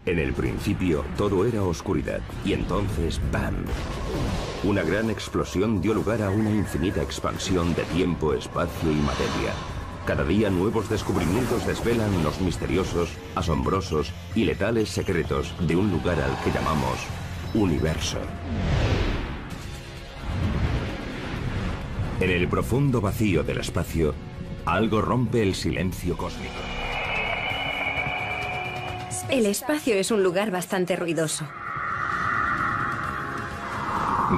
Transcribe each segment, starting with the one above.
En el principio todo era oscuridad y entonces ¡bam! Una gran explosión dio lugar a una infinita expansión de tiempo, espacio y materia. Cada día nuevos descubrimientos desvelan los misteriosos, asombrosos y letales secretos de un lugar al que llamamos universo. En el profundo vacío del espacio, algo rompe el silencio cósmico. El espacio es un lugar bastante ruidoso.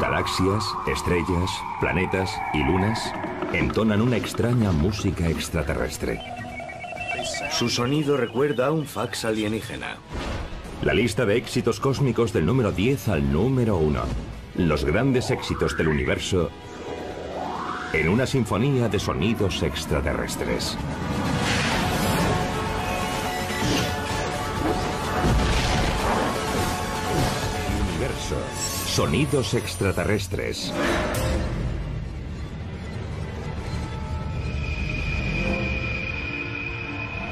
Galaxias, estrellas, planetas y lunas entonan una extraña música extraterrestre. Su sonido recuerda a un fax alienígena. La lista de éxitos cósmicos del número 10 al número 1. Los grandes éxitos del universo en una sinfonía de sonidos extraterrestres. Universo. Sonidos extraterrestres.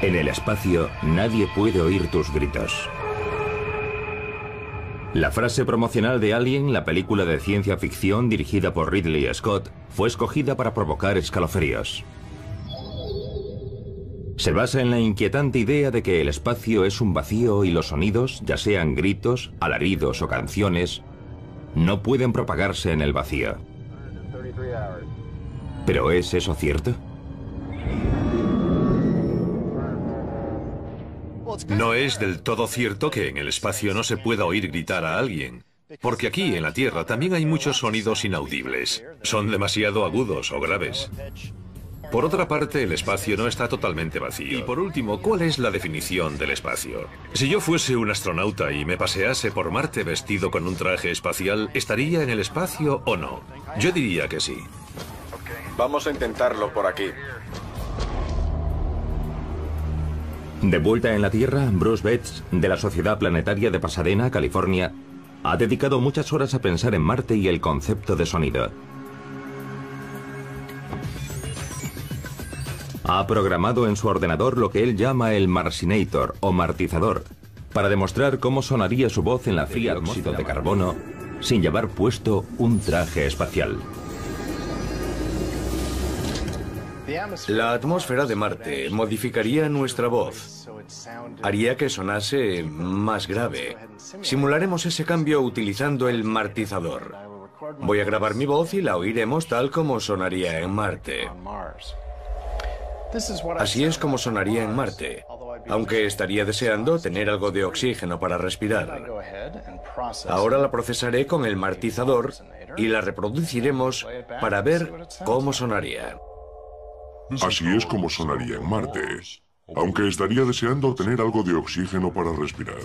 En el espacio, nadie puede oír tus gritos. La frase promocional de Alien, la película de ciencia ficción dirigida por Ridley Scott, fue escogida para provocar escalofríos. Se basa en la inquietante idea de que el espacio es un vacío y los sonidos, ya sean gritos, alaridos o canciones, no pueden propagarse en el vacío. ¿Pero es eso cierto? No es del todo cierto que en el espacio no se pueda oír gritar a alguien, porque aquí en la Tierra también hay muchos sonidos inaudibles. Son demasiado agudos o graves. Por otra parte, el espacio no está totalmente vacío. Y por último, ¿cuál es la definición del espacio? Si yo fuese un astronauta y me pasease por Marte vestido con un traje espacial, ¿estaría en el espacio o no? Yo diría que sí. Vamos a intentarlo por aquí. De vuelta en la Tierra, Bruce Betts, de la Sociedad Planetaria de Pasadena, California, ha dedicado muchas horas a pensar en Marte y el concepto de sonido. Ha programado en su ordenador lo que él llama el Marcinator o martizador, para demostrar cómo sonaría su voz en la fría atmósfera de carbono sin llevar puesto un traje espacial. La atmósfera de Marte modificaría nuestra voz. Haría que sonase más grave. Simularemos ese cambio utilizando el martizador. Voy a grabar mi voz y la oiremos tal como sonaría en Marte. Así es como sonaría en Marte, aunque estaría deseando tener algo de oxígeno para respirar. Ahora la procesaré con el martizador y la reproduciremos para ver cómo sonaría. Así es como sonaría en Marte, aunque estaría deseando tener algo de oxígeno para respirar.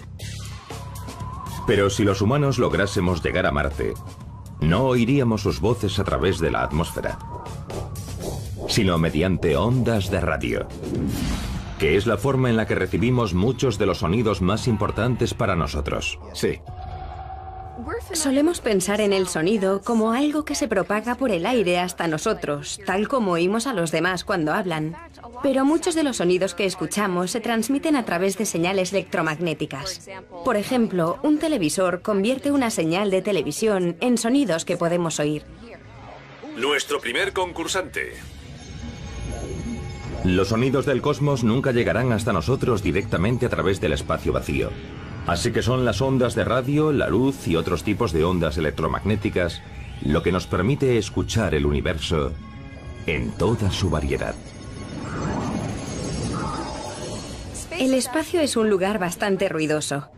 Pero si los humanos lográsemos llegar a Marte, no oiríamos sus voces a través de la atmósfera, sino mediante ondas de radio, que es la forma en la que recibimos muchos de los sonidos más importantes para nosotros. Sí. Solemos pensar en el sonido como algo que se propaga por el aire hasta nosotros, tal como oímos a los demás cuando hablan. Pero muchos de los sonidos que escuchamos se transmiten a través de señales electromagnéticas. Por ejemplo, un televisor convierte una señal de televisión en sonidos que podemos oír. Nuestro primer concursante. Los sonidos del cosmos nunca llegarán hasta nosotros directamente a través del espacio vacío. Así que son las ondas de radio, la luz y otros tipos de ondas electromagnéticas lo que nos permite escuchar el universo en toda su variedad. El espacio es un lugar bastante ruidoso.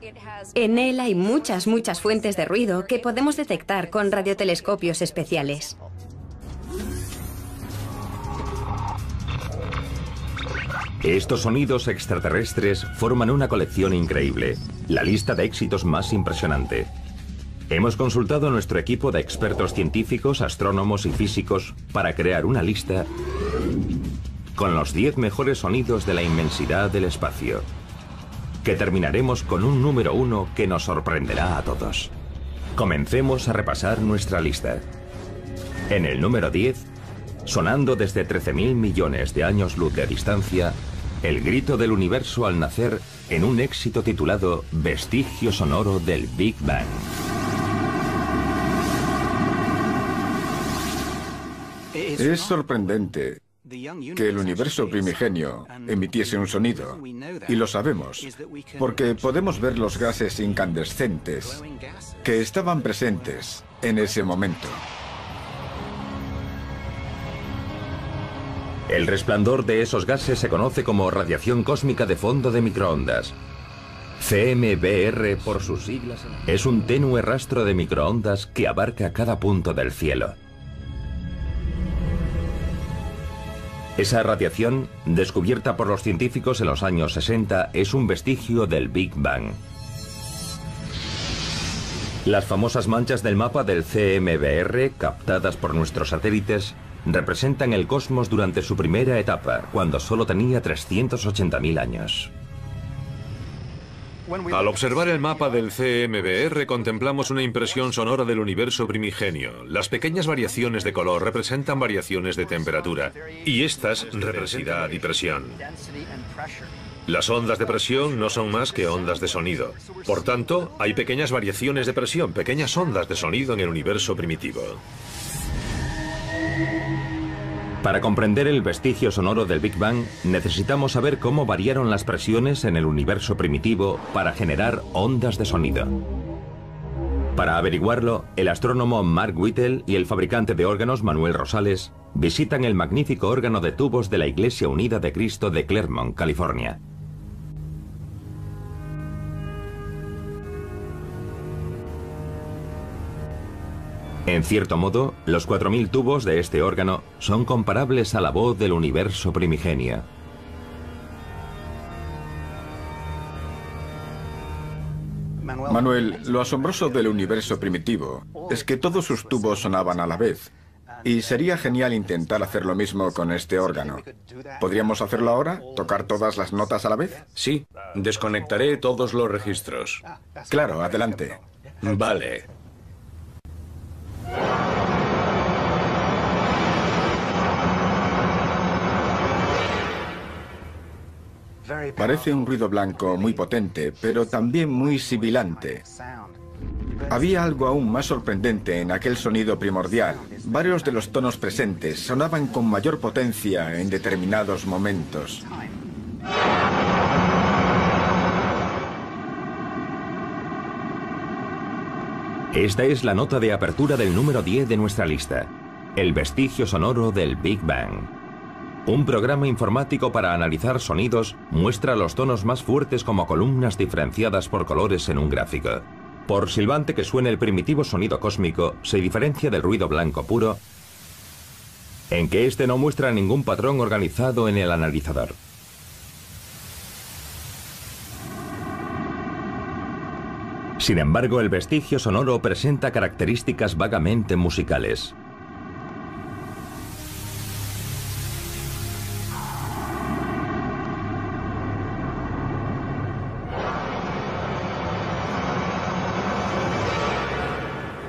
En él hay muchas fuentes de ruido que podemos detectar con radiotelescopios especiales. Estos sonidos extraterrestres forman una colección increíble, la lista de éxitos más impresionante. Hemos consultado a nuestro equipo de expertos científicos, astrónomos y físicos para crear una lista con los 10 mejores sonidos de la inmensidad del espacio, que terminaremos con un número 1 que nos sorprenderá a todos. Comencemos a repasar nuestra lista. En el número 10, sonando desde 13.000 millones de años luz de distancia, el grito del universo al nacer en un éxito titulado Vestigio sonoro del Big Bang. Es sorprendente que el universo primigenio emitiese un sonido, y lo sabemos, porque podemos ver los gases incandescentes que estaban presentes en ese momento. El resplandor de esos gases se conoce como radiación cósmica de fondo de microondas. CMBR, por sus siglas, es un tenue rastro de microondas que abarca cada punto del cielo. Esa radiación, descubierta por los científicos en los años 60, es un vestigio del Big Bang. Las famosas manchas del mapa del CMBR, captadas por nuestros satélites, representan el cosmos durante su primera etapa, cuando solo tenía 380.000 años. Al observar el mapa del CMBR contemplamos una impresión sonora del universo primigenio. Las pequeñas variaciones de color representan variaciones de temperatura y estas densidad y presión. Las ondas de presión no son más que ondas de sonido. Por tanto, hay pequeñas variaciones de presión, pequeñas ondas de sonido en el universo primitivo. Para comprender el vestigio sonoro del Big Bang, necesitamos saber cómo variaron las presiones en el universo primitivo para generar ondas de sonido. Para averiguarlo, el astrónomo Mark Whittle y el fabricante de órganos Manuel Rosales visitan el magnífico órgano de tubos de la Iglesia Unida de Cristo de Claremont, California. En cierto modo, los 4.000 tubos de este órgano son comparables a la voz del universo primigenio. Manuel, lo asombroso del universo primitivo es que todos sus tubos sonaban a la vez. Y sería genial intentar hacer lo mismo con este órgano. ¿Podríamos hacerlo ahora? ¿Tocar todas las notas a la vez? Sí, desconectaré todos los registros. Claro, adelante. Vale. Parece un ruido blanco muy potente, pero también muy sibilante. Había algo aún más sorprendente en aquel sonido primordial. Varios de los tonos presentes sonaban con mayor potencia en determinados momentos. Esta es la nota de apertura del número 10 de nuestra lista, el vestigio sonoro del Big Bang. Un programa informático para analizar sonidos muestra los tonos más fuertes como columnas diferenciadas por colores en un gráfico. Por silbante que suene el primitivo sonido cósmico, se diferencia del ruido blanco puro, en que este no muestra ningún patrón organizado en el analizador. Sin embargo, el vestigio sonoro presenta características vagamente musicales.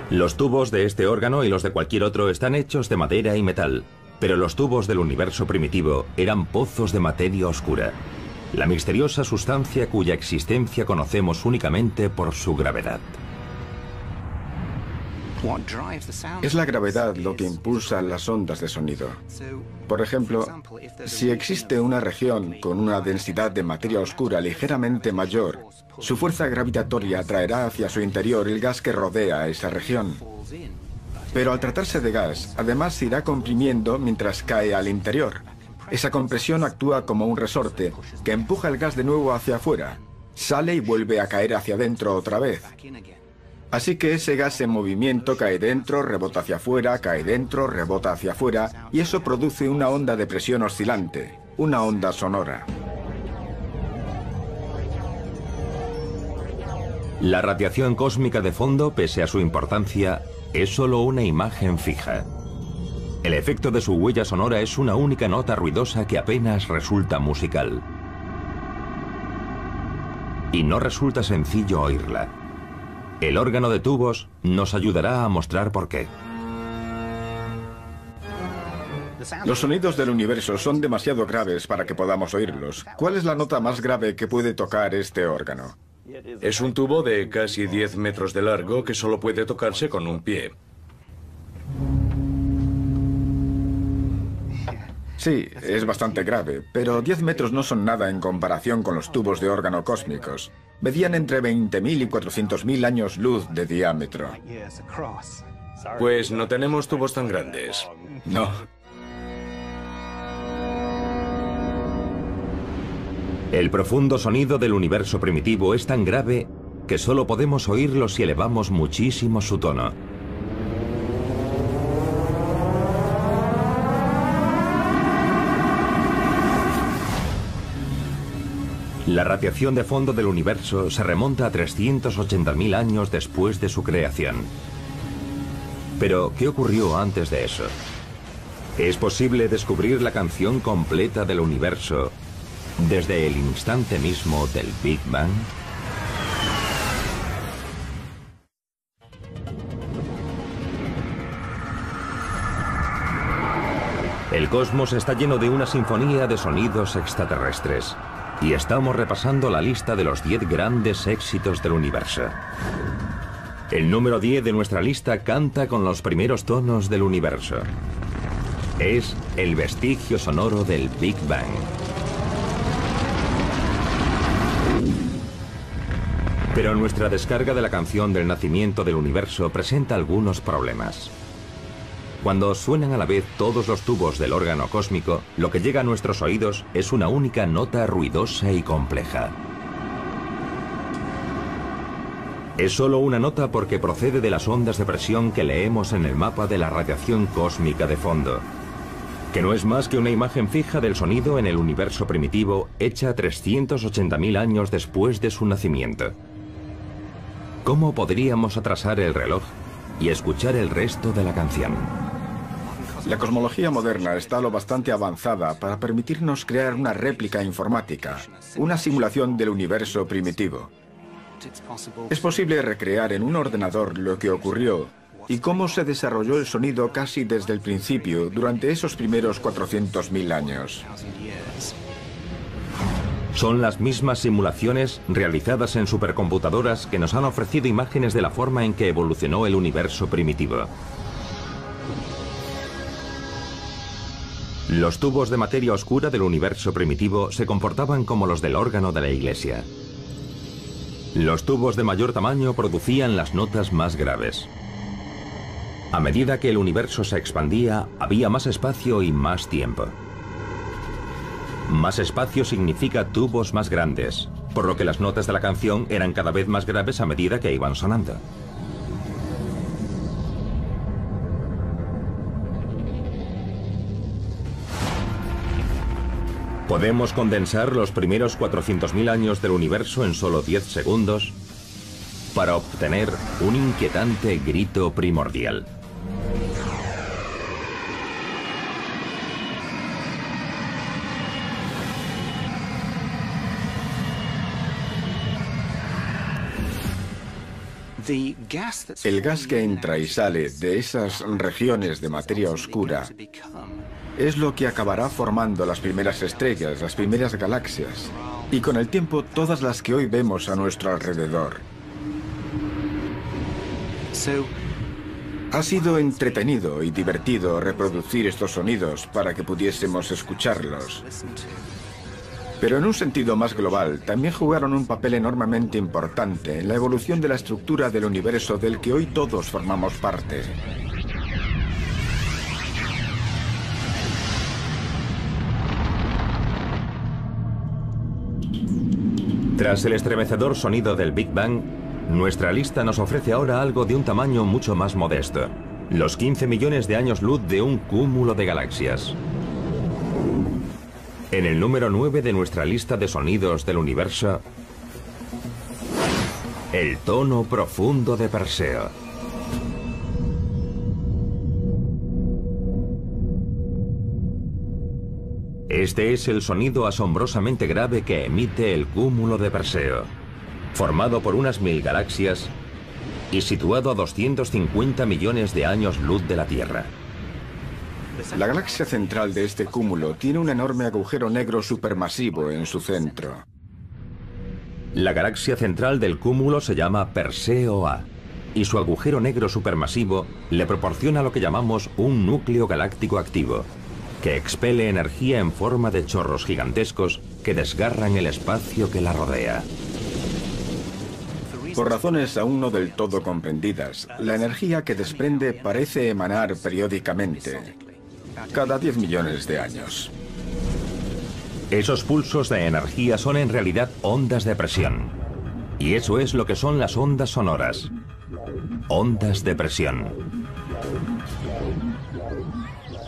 Los tubos de este órgano y los de cualquier otro están hechos de madera y metal, pero los tubos del universo primitivo eran pozos de materia oscura, la misteriosa sustancia cuya existencia conocemos únicamente por su gravedad. Es la gravedad lo que impulsa las ondas de sonido. Por ejemplo, si existe una región con una densidad de materia oscura ligeramente mayor, su fuerza gravitatoria atraerá hacia su interior el gas que rodea esa región. Pero al tratarse de gas, además se irá comprimiendo mientras cae al interior. Esa compresión actúa como un resorte que empuja el gas de nuevo hacia afuera. Sale y vuelve a caer hacia adentro otra vez. Así que ese gas en movimiento cae dentro, rebota hacia afuera, cae dentro, rebota hacia afuera, y eso produce una onda de presión oscilante, una onda sonora. La radiación cósmica de fondo, pese a su importancia, es solo una imagen fija. El efecto de su huella sonora es una única nota ruidosa que apenas resulta musical. Y no resulta sencillo oírla. El órgano de tubos nos ayudará a mostrar por qué. Los sonidos del universo son demasiado graves para que podamos oírlos. ¿Cuál es la nota más grave que puede tocar este órgano? Es un tubo de casi 10 metros de largo que solo puede tocarse con un pie. Sí, es bastante grave, pero 10 metros no son nada en comparación con los tubos de órgano cósmicos. Medían entre 20.000 y 400.000 años luz de diámetro. Pues no tenemos tubos tan grandes. No. El profundo sonido del universo primitivo es tan grave que solo podemos oírlo si elevamos muchísimo su tono. La radiación de fondo del universo se remonta a 380.000 años después de su creación. Pero, ¿qué ocurrió antes de eso? ¿Es posible descubrir la canción completa del universo desde el instante mismo del Big Bang? El cosmos está lleno de una sinfonía de sonidos extraterrestres. Y estamos repasando la lista de los 10 grandes éxitos del universo. El número 10 de nuestra lista canta con los primeros tonos del universo. Es el vestigio sonoro del Big Bang. Pero nuestra descarga de la canción del nacimiento del universo presenta algunos problemas. Cuando suenan a la vez todos los tubos del órgano cósmico, lo que llega a nuestros oídos es una única nota ruidosa y compleja. Es solo una nota porque procede de las ondas de presión que leemos en el mapa de la radiación cósmica de fondo, que no es más que una imagen fija del sonido en el universo primitivo hecha 380.000 años después de su nacimiento. ¿Cómo podríamos atrasar el reloj y escuchar el resto de la canción? La cosmología moderna está lo bastante avanzada para permitirnos crear una réplica informática, una simulación del universo primitivo. Es posible recrear en un ordenador lo que ocurrió y cómo se desarrolló el sonido casi desde el principio, durante esos primeros 400.000 años. Son las mismas simulaciones realizadas en supercomputadoras que nos han ofrecido imágenes de la forma en que evolucionó el universo primitivo. Los tubos de materia oscura del universo primitivo se comportaban como los del órgano de la iglesia. Los tubos de mayor tamaño producían las notas más graves. A medida que el universo se expandía, había más espacio y más tiempo. Más espacio significa tubos más grandes, por lo que las notas de la canción eran cada vez más graves a medida que iban sonando. Podemos condensar los primeros 400.000 años del universo en solo 10 segundos para obtener un inquietante grito primordial. El gas que entra y sale de esas regiones de materia oscura es lo que acabará formando las primeras estrellas, las primeras galaxias, y con el tiempo todas las que hoy vemos a nuestro alrededor. Ha sido entretenido y divertido reproducir estos sonidos para que pudiésemos escucharlos. Pero en un sentido más global, también jugaron un papel enormemente importante en la evolución de la estructura del universo del que hoy todos formamos parte. Tras el estremecedor sonido del Big Bang, nuestra lista nos ofrece ahora algo de un tamaño mucho más modesto: los 15 millones de años luz de un cúmulo de galaxias. En el número 9 de nuestra lista de sonidos del universo, el tono profundo de Perseo. Este es el sonido asombrosamente grave que emite el cúmulo de Perseo, formado por unas 1000 galaxias y situado a 250 millones de años luz de la Tierra. La galaxia central de este cúmulo tiene un enorme agujero negro supermasivo en su centro. La galaxia central del cúmulo se llama Perseo A, y su agujero negro supermasivo le proporciona lo que llamamos un núcleo galáctico activo, que expele energía en forma de chorros gigantescos que desgarran el espacio que la rodea. Por razones aún no del todo comprendidas, la energía que desprende parece emanar periódicamente, cada 10 millones de años. Esos pulsos de energía son en realidad ondas de presión. Y eso es lo que son las ondas sonoras. Ondas de presión.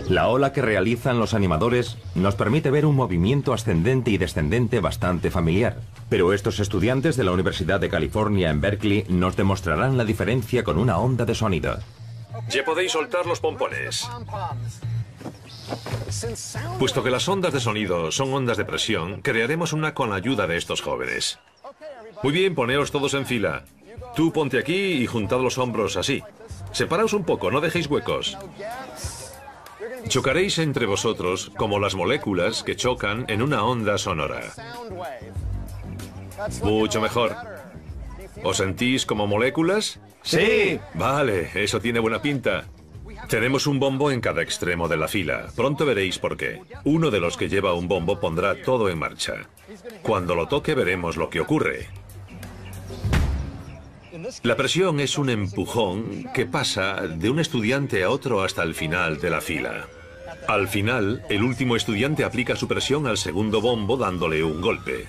La ola que realizan los animadores nos permite ver un movimiento ascendente y descendente bastante familiar. Pero estos estudiantes de la Universidad de California en Berkeley nos demostrarán la diferencia con una onda de sonido. Ya podéis soltar los pompones. Puesto que las ondas de sonido son ondas de presión, crearemos una con la ayuda de estos jóvenes. Muy bien, poneos todos en fila. Tú ponte aquí y juntad los hombros así. Separaos un poco, no dejéis huecos. Chocaréis entre vosotros como las moléculas que chocan en una onda sonora. Mucho mejor. ¿Os sentís como moléculas? ¡Sí! Vale, eso tiene buena pinta. Tenemos un bombo en cada extremo de la fila. Pronto veréis por qué. Uno de los que lleva un bombo pondrá todo en marcha. Cuando lo toque veremos lo que ocurre. La presión es un empujón que pasa de un estudiante a otro hasta el final de la fila. Al final, el último estudiante aplica su presión al segundo bombo dándole un golpe.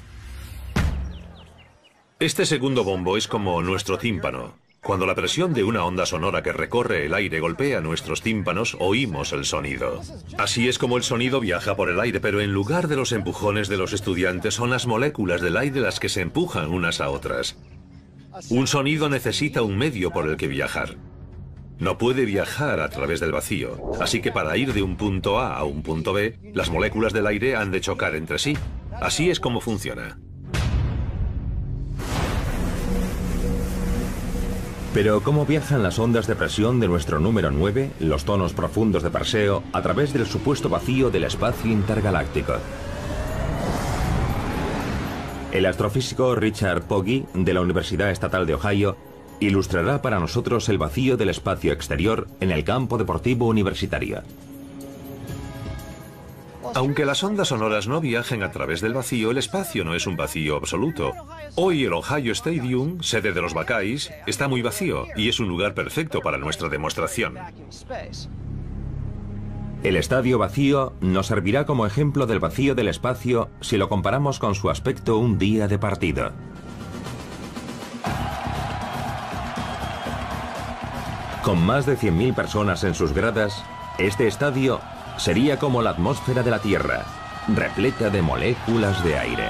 Este segundo bombo es como nuestro tímpano. Cuando la presión de una onda sonora que recorre el aire golpea nuestros tímpanos, oímos el sonido. Así es como el sonido viaja por el aire, pero en lugar de los empujones de los estudiantes, son las moléculas del aire las que se empujan unas a otras. Un sonido necesita un medio por el que viajar. No puede viajar a través del vacío, así que para ir de un punto A a un punto B, las moléculas del aire han de chocar entre sí. Así es como funciona. Pero ¿cómo viajan las ondas de presión de nuestro número 9, los tonos profundos de Perseo, a través del supuesto vacío del espacio intergaláctico? El astrofísico Richard Pogge, de la Universidad Estatal de Ohio, ilustrará para nosotros el vacío del espacio exterior en el campo deportivo universitario. Aunque las ondas sonoras no viajen a través del vacío, el espacio no es un vacío absoluto. Hoy el Ohio Stadium, sede de los Buckeyes, está muy vacío y es un lugar perfecto para nuestra demostración. El estadio vacío nos servirá como ejemplo del vacío del espacio si lo comparamos con su aspecto un día de partido. Con más de 100.000 personas en sus gradas, este estadio sería como la atmósfera de la Tierra, repleta de moléculas de aire.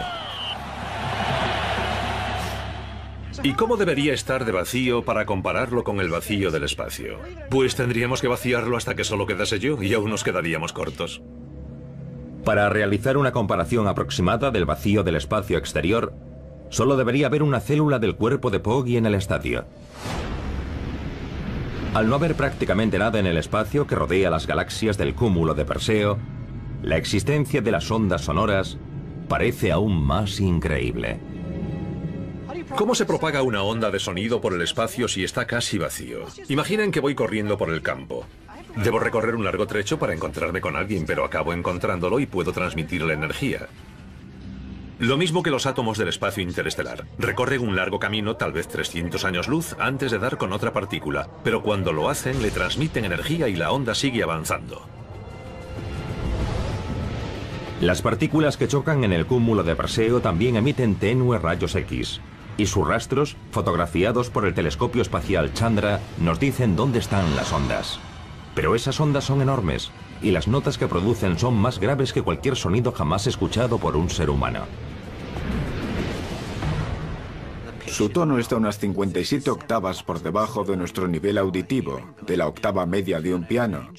¿Y cómo debería estar de vacío para compararlo con el vacío del espacio? Pues tendríamos que vaciarlo hasta que solo quedase yo y aún nos quedaríamos cortos. Para realizar una comparación aproximada del vacío del espacio exterior, solo debería haber una célula del cuerpo de Pogge en el estadio. Al no haber prácticamente nada en el espacio que rodea las galaxias del cúmulo de Perseo, la existencia de las ondas sonoras parece aún más increíble. ¿Cómo se propaga una onda de sonido por el espacio si está casi vacío? Imaginen que voy corriendo por el campo. Debo recorrer un largo trecho para encontrarme con alguien, pero acabo encontrándolo y puedo transmitirle energía. Lo mismo que los átomos del espacio interestelar. Recorren un largo camino, tal vez 300 años luz, antes de dar con otra partícula, pero cuando lo hacen le transmiten energía y la onda sigue avanzando. Las partículas que chocan en el cúmulo de Perseo también emiten tenues rayos X, y sus rastros, fotografiados por el telescopio espacial Chandra, nos dicen dónde están las ondas. Pero esas ondas son enormes, y las notas que producen son más graves que cualquier sonido jamás escuchado por un ser humano. Su tono está unas 57 octavas por debajo de nuestro nivel auditivo, de la octava media de un piano,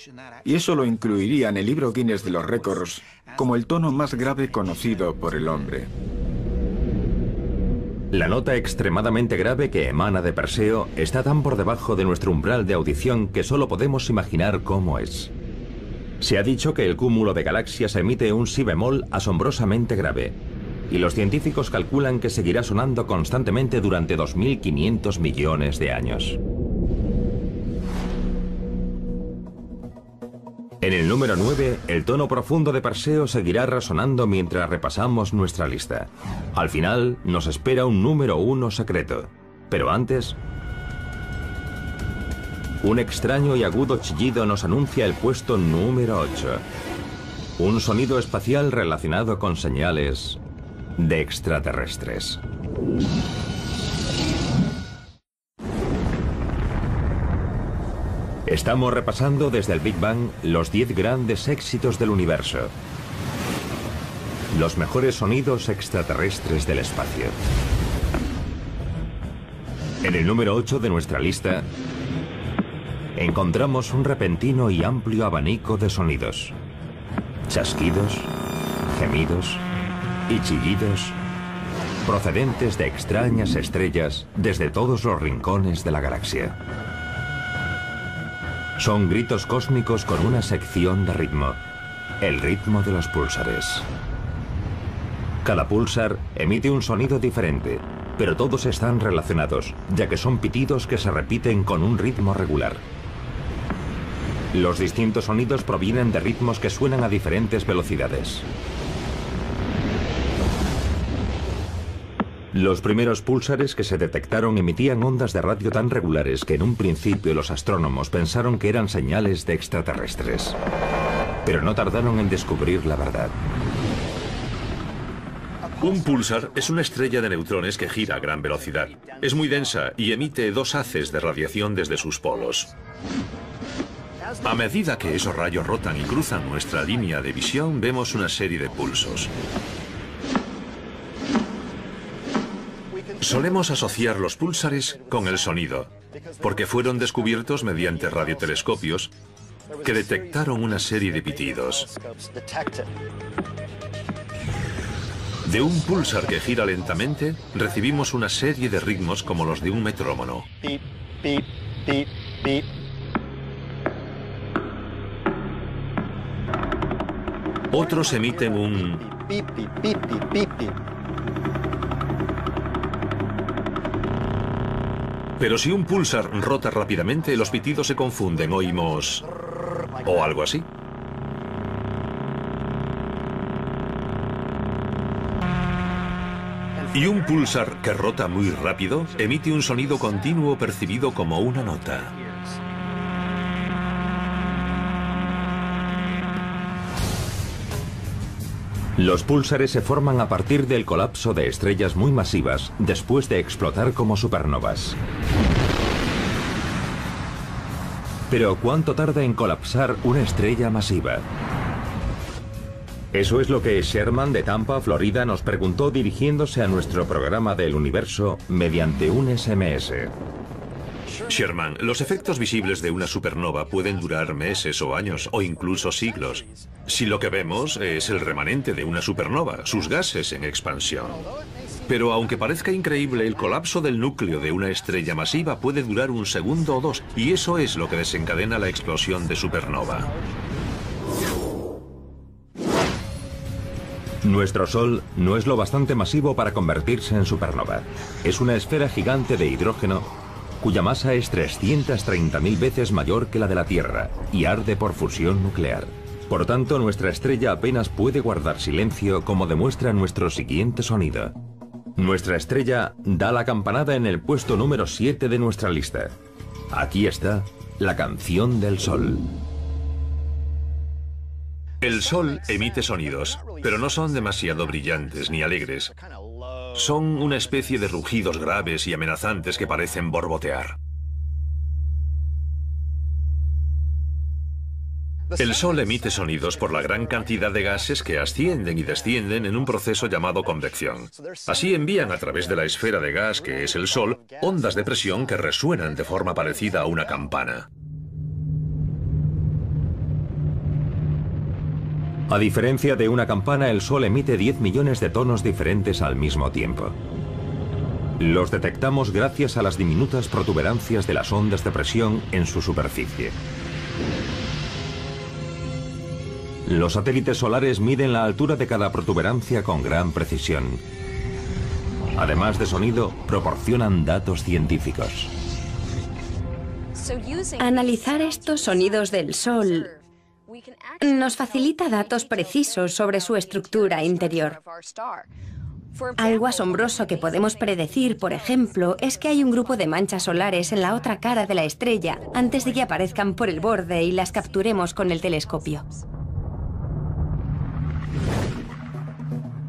y eso lo incluiría en el libro Guinness de los récords como el tono más grave conocido por el hombre. La nota extremadamente grave que emana de Perseo está tan por debajo de nuestro umbral de audición que solo podemos imaginar cómo es. Se ha dicho que el cúmulo de galaxias emite un si bemol asombrosamente grave, y los científicos calculan que seguirá sonando constantemente durante 2.500 millones de años. En el número 9, el tono profundo de Perseo seguirá resonando mientras repasamos nuestra lista. Al final, nos espera un número 1 secreto. Pero antes, un extraño y agudo chillido nos anuncia el puesto número 8. Un sonido espacial relacionado con señales de extraterrestres. Estamos repasando desde el Big Bang los 10 grandes éxitos del universo. Los mejores sonidos extraterrestres del espacio. En el número 8 de nuestra lista, encontramos un repentino y amplio abanico de sonidos. Chasquidos, gemidos y chillidos procedentes de extrañas estrellas desde todos los rincones de la galaxia. Son gritos cósmicos con una sección de ritmo, el ritmo de los púlsares. Cada púlsar emite un sonido diferente, pero todos están relacionados, ya que son pitidos que se repiten con un ritmo regular. Los distintos sonidos provienen de ritmos que suenan a diferentes velocidades. Los primeros púlsares que se detectaron emitían ondas de radio tan regulares que en un principio los astrónomos pensaron que eran señales de extraterrestres. Pero no tardaron en descubrir la verdad. Un púlsar es una estrella de neutrones que gira a gran velocidad. Es muy densa y emite 2 haces de radiación desde sus polos. A medida que esos rayos rotan y cruzan nuestra línea de visión, vemos una serie de pulsos. Solemos asociar los púlsares con el sonido, porque fueron descubiertos mediante radiotelescopios que detectaron una serie de pitidos. De un púlsar que gira lentamente, recibimos una serie de ritmos como los de un metrónomo. Otros emiten un... Pero si un púlsar rota rápidamente, los pitidos se confunden, oímos... o algo así. Y un púlsar que rota muy rápido emite un sonido continuo percibido como una nota. Los púlsares se forman a partir del colapso de estrellas muy masivas después de explotar como supernovas. Pero ¿cuánto tarda en colapsar una estrella masiva? Eso es lo que Sherman de Tampa, Florida, nos preguntó dirigiéndose a nuestro programa del universo mediante un SMS. Sherman, los efectos visibles de una supernova pueden durar meses o años o incluso siglos. Si lo que vemos es el remanente de una supernova, sus gases en expansión. Pero aunque parezca increíble, el colapso del núcleo de una estrella masiva puede durar un segundo o 2, y eso es lo que desencadena la explosión de supernova. Nuestro Sol no es lo bastante masivo para convertirse en supernova. Es una esfera gigante de hidrógeno cuya masa es 330.000 veces mayor que la de la Tierra y arde por fusión nuclear. Por tanto, nuestra estrella apenas puede guardar silencio, como demuestra nuestro siguiente sonido. Nuestra estrella da la campanada en el puesto número 7 de nuestra lista. Aquí está la canción del Sol. El Sol emite sonidos, pero no son demasiado brillantes ni alegres. Son una especie de rugidos graves y amenazantes que parecen borbotear. El Sol emite sonidos por la gran cantidad de gases que ascienden y descienden en un proceso llamado convección. Así envían a través de la esfera de gas que es el Sol ondas de presión que resuenan de forma parecida a una campana. A diferencia de una campana, el Sol emite 10 millones de tonos diferentes al mismo tiempo. Los detectamos gracias a las diminutas protuberancias de las ondas de presión en su superficie. Los satélites solares miden la altura de cada protuberancia con gran precisión. Además de sonido, proporcionan datos científicos. Analizar estos sonidos del Sol nos facilita datos precisos sobre su estructura interior. Algo asombroso que podemos predecir, por ejemplo, es que hay un grupo de manchas solares en la otra cara de la estrella antes de que aparezcan por el borde y las capturemos con el telescopio.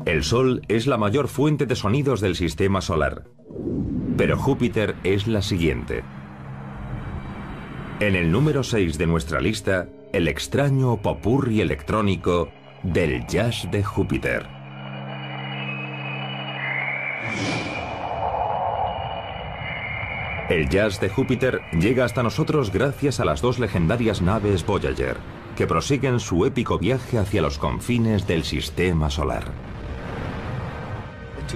El Sol es la mayor fuente de sonidos del sistema solar, pero Júpiter es la siguiente. En el número 6 de nuestra lista, el extraño popurrí electrónico del jazz de Júpiter. El jazz de Júpiter llega hasta nosotros gracias a las dos legendarias naves Voyager, que prosiguen su épico viaje hacia los confines del sistema solar.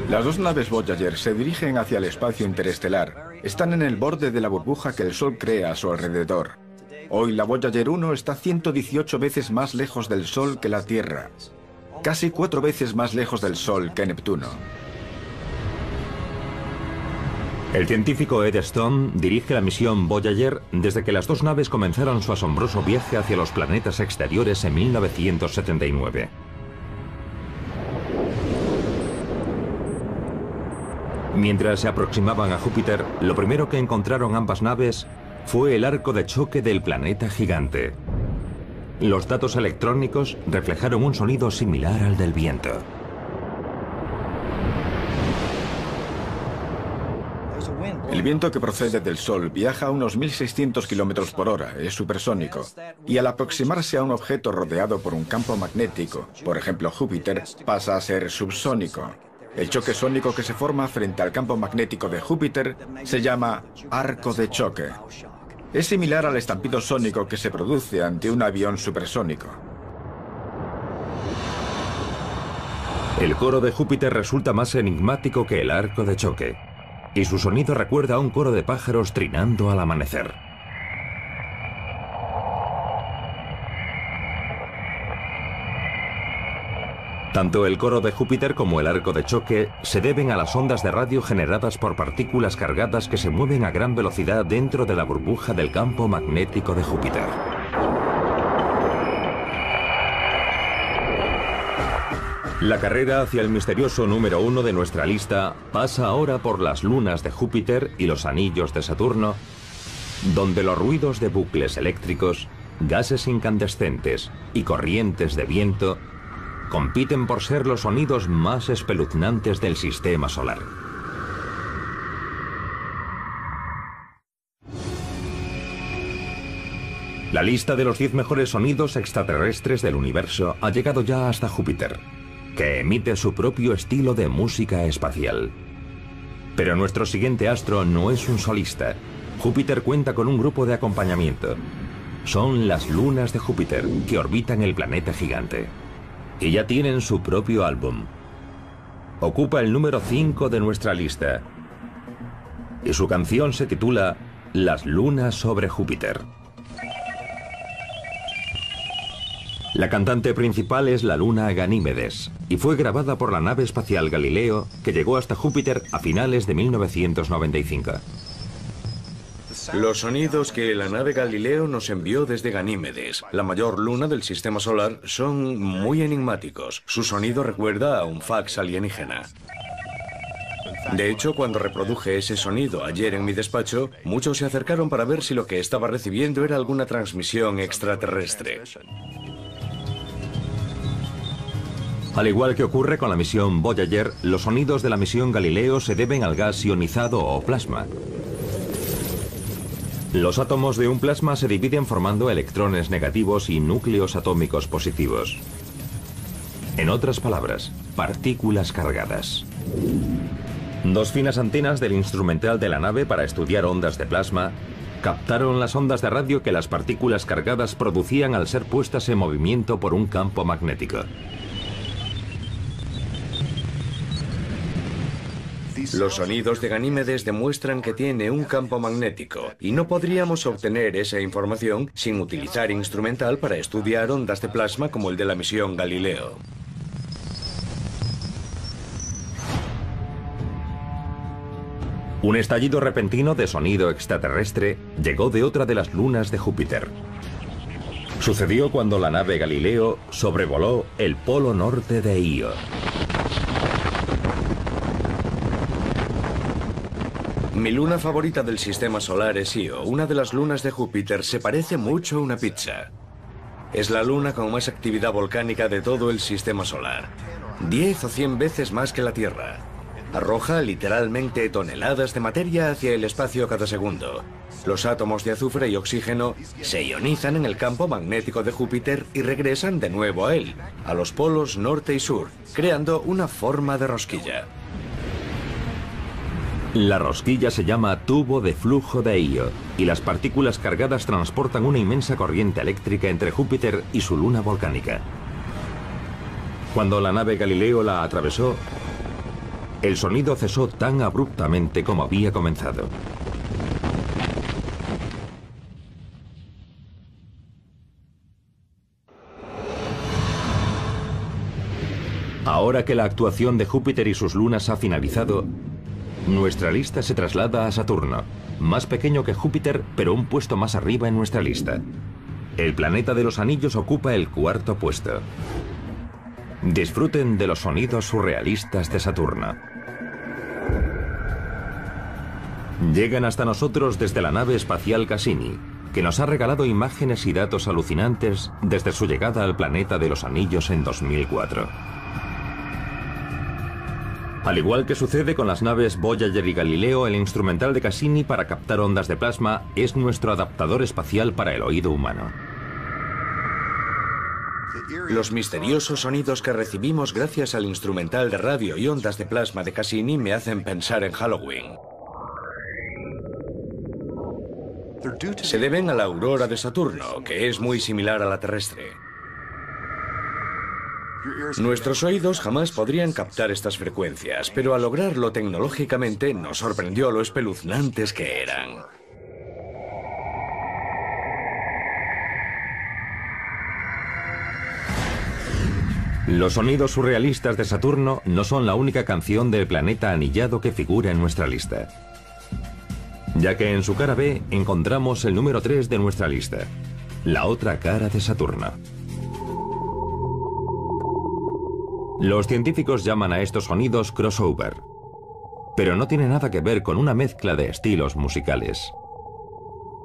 Las dos naves Voyager se dirigen hacia el espacio interestelar. Están en el borde de la burbuja que el Sol crea a su alrededor. Hoy la Voyager 1 está 118 veces más lejos del Sol que la Tierra. Casi 4 veces más lejos del Sol que Neptuno. El científico Ed Stone dirige la misión Voyager desde que las dos naves comenzaron su asombroso viaje hacia los planetas exteriores en 1979. Mientras se aproximaban a Júpiter, lo primero que encontraron ambas naves fue el arco de choque del planeta gigante. Los datos electrónicos reflejaron un sonido similar al del viento. El viento que procede del Sol viaja a unos 1.600 kilómetros por hora, es supersónico, y al aproximarse a un objeto rodeado por un campo magnético, por ejemplo Júpiter, pasa a ser subsónico. El choque sónico que se forma frente al campo magnético de Júpiter se llama arco de choque. Es similar al estampido sónico que se produce ante un avión supersónico. El coro de Júpiter resulta más enigmático que el arco de choque, y su sonido recuerda a un coro de pájaros trinando al amanecer. Tanto el coro de Júpiter como el arco de choque se deben a las ondas de radio generadas por partículas cargadas que se mueven a gran velocidad dentro de la burbuja del campo magnético de Júpiter. La carrera hacia el misterioso número 1 de nuestra lista pasa ahora por las lunas de Júpiter y los anillos de Saturno, donde los ruidos de bucles eléctricos, gases incandescentes y corrientes de viento compiten por ser los sonidos más espeluznantes del sistema solar. La lista de los 10 mejores sonidos extraterrestres del universo ha llegado ya hasta Júpiter, que emite su propio estilo de música espacial. Pero nuestro siguiente astro no es un solista. Júpiter cuenta con un grupo de acompañamiento. Son las lunas de Júpiter, que orbitan el planeta gigante. Y ya tienen su propio álbum. Ocupa el número 5 de nuestra lista. Y su canción se titula Las lunas sobre Júpiter. La cantante principal es la luna Ganímedes y fue grabada por la nave espacial Galileo, que llegó hasta Júpiter a finales de 1995. Los sonidos que la nave Galileo nos envió desde Ganímedes, la mayor luna del sistema solar, son muy enigmáticos. Su sonido recuerda a un fax alienígena. De hecho, cuando reproduje ese sonido ayer en mi despacho, muchos se acercaron para ver si lo que estaba recibiendo era alguna transmisión extraterrestre. Al igual que ocurre con la misión Voyager, los sonidos de la misión Galileo se deben al gas ionizado o plasma. Los átomos de un plasma se dividen formando electrones negativos y núcleos atómicos positivos. En otras palabras, partículas cargadas. Dos finas antenas del instrumental de la nave para estudiar ondas de plasma captaron las ondas de radio que las partículas cargadas producían al ser puestas en movimiento por un campo magnético. Los sonidos de Ganímedes demuestran que tiene un campo magnético y no podríamos obtener esa información sin utilizar instrumental para estudiar ondas de plasma como el de la misión Galileo. Un estallido repentino de sonido extraterrestre llegó de otra de las lunas de Júpiter. Sucedió cuando la nave Galileo sobrevoló el polo norte de Io. Mi luna favorita del sistema solar es Io. Una de las lunas de Júpiter se parece mucho a una pizza. Es la luna con más actividad volcánica de todo el sistema solar. 10 o 100 veces más que la Tierra. Arroja literalmente toneladas de materia hacia el espacio cada segundo. Los átomos de azufre y oxígeno se ionizan en el campo magnético de Júpiter y regresan de nuevo a él, a los polos norte y sur, creando una forma de rosquilla. La rosquilla se llama tubo de flujo de Io, y las partículas cargadas transportan una inmensa corriente eléctrica entre Júpiter y su luna volcánica. Cuando la nave Galileo la atravesó, el sonido cesó tan abruptamente como había comenzado. Ahora que la actuación de Júpiter y sus lunas ha finalizado, nuestra lista se traslada a Saturno, más pequeño que Júpiter, pero un puesto más arriba en nuestra lista. El planeta de los anillos ocupa el 4º puesto. Disfruten de los sonidos surrealistas de Saturno. Llegan hasta nosotros desde la nave espacial Cassini, que nos ha regalado imágenes y datos alucinantes desde su llegada al planeta de los anillos en 2004. Al igual que sucede con las naves Voyager y Galileo, el instrumental de Cassini para captar ondas de plasma es nuestro adaptador espacial para el oído humano. Los misteriosos sonidos que recibimos gracias al instrumental de radio y ondas de plasma de Cassini me hacen pensar en Halloween. Se deben a la aurora de Saturno, que es muy similar a la terrestre. Nuestros oídos jamás podrían captar estas frecuencias, pero al lograrlo tecnológicamente nos sorprendió lo espeluznantes que eran. Los sonidos surrealistas de Saturno no son la única canción del planeta anillado que figura en nuestra lista, ya que en su cara B encontramos el número 3 de nuestra lista, la otra cara de Saturno. Los científicos llaman a estos sonidos crossover, pero no tiene nada que ver con una mezcla de estilos musicales.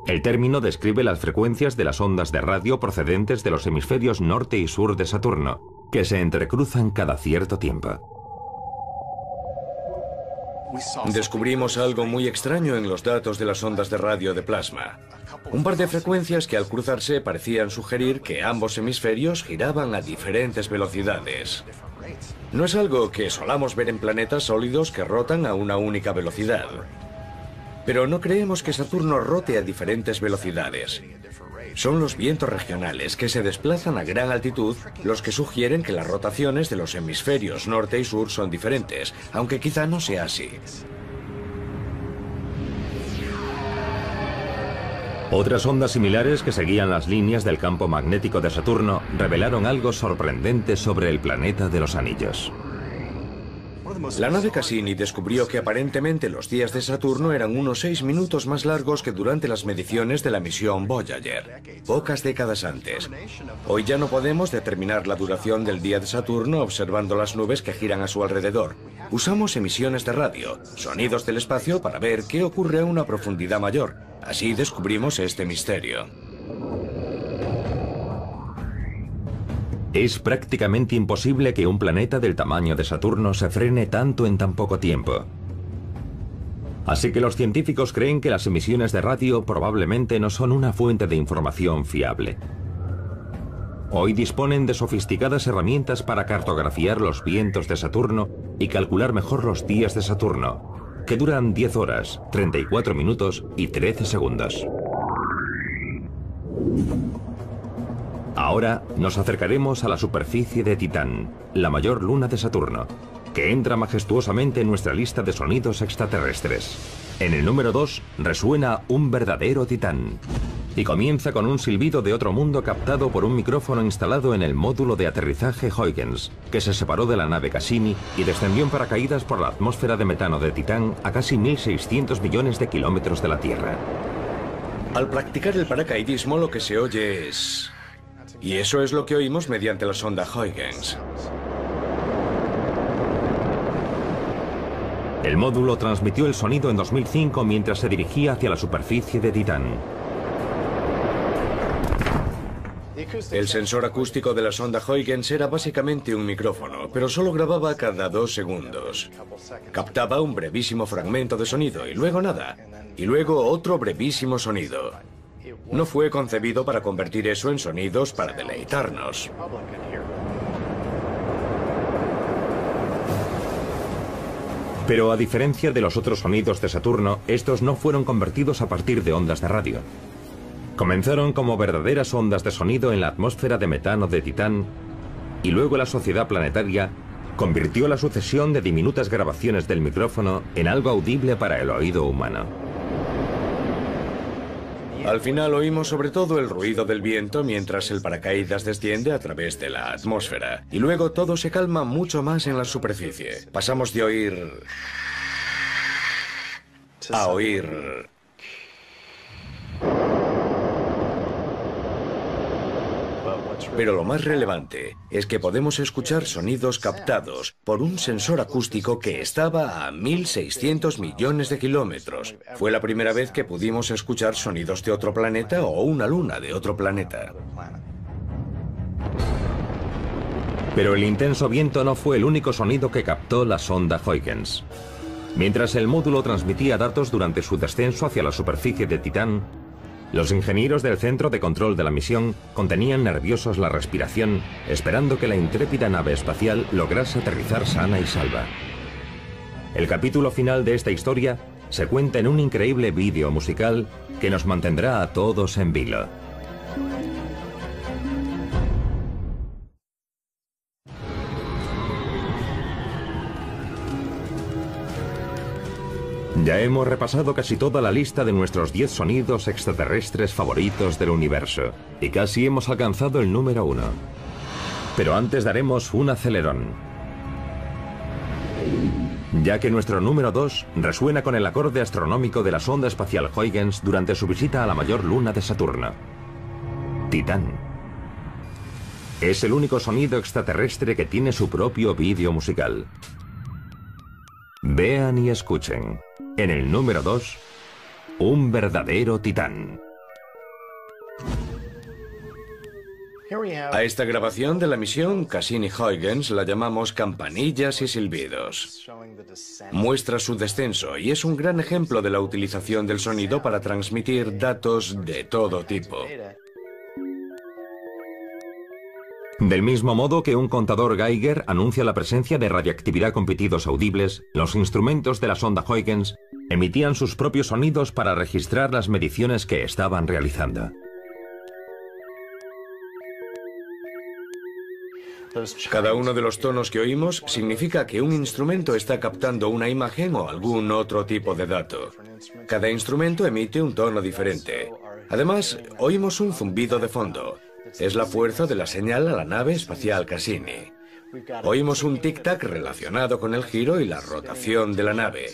El término describe las frecuencias de las ondas de radio procedentes de los hemisferios norte y sur de Saturno, que se entrecruzan cada cierto tiempo. Descubrimos algo muy extraño en los datos de las ondas de radio de plasma. Un par de frecuencias que al cruzarse parecían sugerir que ambos hemisferios giraban a diferentes velocidades. No es algo que solamos ver en planetas sólidos que rotan a una única velocidad. Pero no creemos que Saturno rote a diferentes velocidades. Son los vientos regionales que se desplazan a gran altitud los que sugieren que las rotaciones de los hemisferios norte y sur son diferentes, aunque quizá no sea así. Otras ondas similares que seguían las líneas del campo magnético de Saturno revelaron algo sorprendente sobre el planeta de los anillos. La nave Cassini descubrió que aparentemente los días de Saturno eran unos 6 minutos más largos que durante las mediciones de la misión Voyager, pocas décadas antes. Hoy ya no podemos determinar la duración del día de Saturno observando las nubes que giran a su alrededor. Usamos emisiones de radio, sonidos del espacio para ver qué ocurre a una profundidad mayor. Así descubrimos este misterio. Es prácticamente imposible que un planeta del tamaño de Saturno se frene tanto en tan poco tiempo. Así que los científicos creen que las emisiones de radio probablemente no son una fuente de información fiable. Hoy disponen de sofisticadas herramientas para cartografiar los vientos de Saturno y calcular mejor los días de Saturno, que duran 10 horas, 34 minutos y 13 segundos. Ahora nos acercaremos a la superficie de Titán, la mayor luna de Saturno, que entra majestuosamente en nuestra lista de sonidos extraterrestres. En el número 2 resuena un verdadero titán. Y comienza con un silbido de otro mundo captado por un micrófono instalado en el módulo de aterrizaje Huygens, que se separó de la nave Cassini y descendió en paracaídas por la atmósfera de metano de Titán a casi 1.600 millones de kilómetros de la Tierra. Al practicar el paracaidismo lo que se oye es... Y eso es lo que oímos mediante la sonda Huygens. El módulo transmitió el sonido en 2005 mientras se dirigía hacia la superficie de Titán. El sensor acústico de la sonda Huygens era básicamente un micrófono, pero solo grababa cada 2 segundos. Captaba un brevísimo fragmento de sonido y luego nada. Y luego otro brevísimo sonido. No fue concebido para convertir eso en sonidos para deleitarnos. Pero a diferencia de los otros sonidos de Saturno, estos no fueron convertidos a partir de ondas de radio. Comenzaron como verdaderas ondas de sonido en la atmósfera de metano de Titán, y luego la Sociedad Planetaria convirtió la sucesión de diminutas grabaciones del micrófono en algo audible para el oído humano. Al final oímos sobre todo el ruido del viento mientras el paracaídas desciende a través de la atmósfera. Y luego todo se calma mucho más en la superficie. Pasamos de oír... a oír... Pero lo más relevante es que podemos escuchar sonidos captados por un sensor acústico que estaba a 1.600 millones de kilómetros. Fue la primera vez que pudimos escuchar sonidos de otro planeta o una luna de otro planeta. Pero el intenso viento no fue el único sonido que captó la sonda Huygens. Mientras el módulo transmitía datos durante su descenso hacia la superficie de Titán, los ingenieros del centro de control de la misión contenían nerviosos la respiración, esperando que la intrépida nave espacial lograse aterrizar sana y salva. El capítulo final de esta historia se cuenta en un increíble vídeo musical que nos mantendrá a todos en vilo. Ya hemos repasado casi toda la lista de nuestros 10 sonidos extraterrestres favoritos del universo, y casi hemos alcanzado el número 1. Pero antes daremos un acelerón, ya que nuestro número 2 resuena con el acorde astronómico de la sonda espacial Huygens durante su visita a la mayor luna de Saturno, Titán. Es el único sonido extraterrestre que tiene su propio vídeo musical. Vean y escuchen. En el número 2, un verdadero titán. A esta grabación de la misión Cassini-Huygens la llamamos campanillas y silbidos. Muestra su descenso y es un gran ejemplo de la utilización del sonido para transmitir datos de todo tipo. Del mismo modo que un contador Geiger anuncia la presencia de radiactividad con pitidos audibles, los instrumentos de la sonda Huygens emitían sus propios sonidos para registrar las mediciones que estaban realizando. Cada uno de los tonos que oímos significa que un instrumento está captando una imagen o algún otro tipo de dato. Cada instrumento emite un tono diferente. Además, oímos un zumbido de fondo. Es la fuerza de la señal a la nave espacial Cassini. Oímos un tic-tac relacionado con el giro y la rotación de la nave.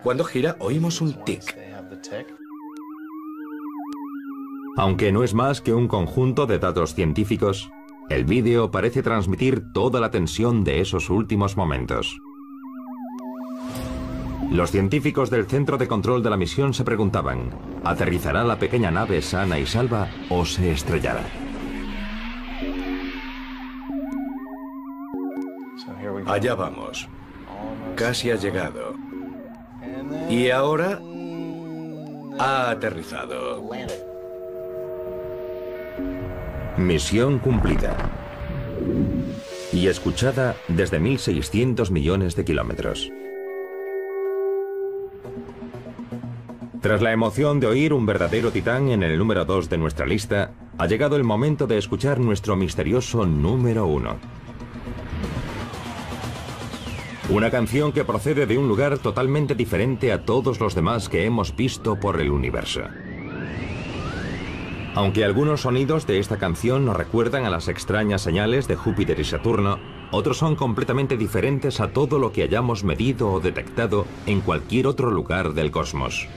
Cuando gira, oímos un tic. Aunque no es más que un conjunto de datos científicos, el vídeo parece transmitir toda la tensión de esos últimos momentos. Los científicos del centro de control de la misión se preguntaban, ¿aterrizará la pequeña nave sana y salva o se estrellará? Allá vamos. Casi ha llegado. Y ahora ha aterrizado. Misión cumplida. Y escuchada desde 1.600 millones de kilómetros. Tras la emoción de oír un verdadero titán en el número 2 de nuestra lista, ha llegado el momento de escuchar nuestro misterioso número 1. Una canción que procede de un lugar totalmente diferente a todos los demás que hemos visto por el universo. Aunque algunos sonidos de esta canción nos recuerdan a las extrañas señales de Júpiter y Saturno, otros son completamente diferentes a todo lo que hayamos medido o detectado en cualquier otro lugar del cosmos.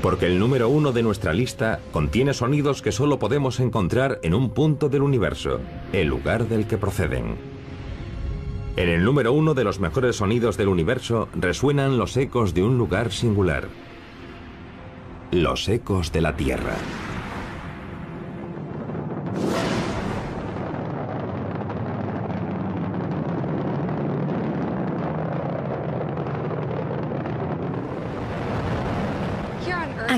Porque el número 1 de nuestra lista contiene sonidos que solo podemos encontrar en un punto del universo, el lugar del que proceden. En el número 1 de los mejores sonidos del universo resuenan los ecos de un lugar singular. Los ecos de la Tierra.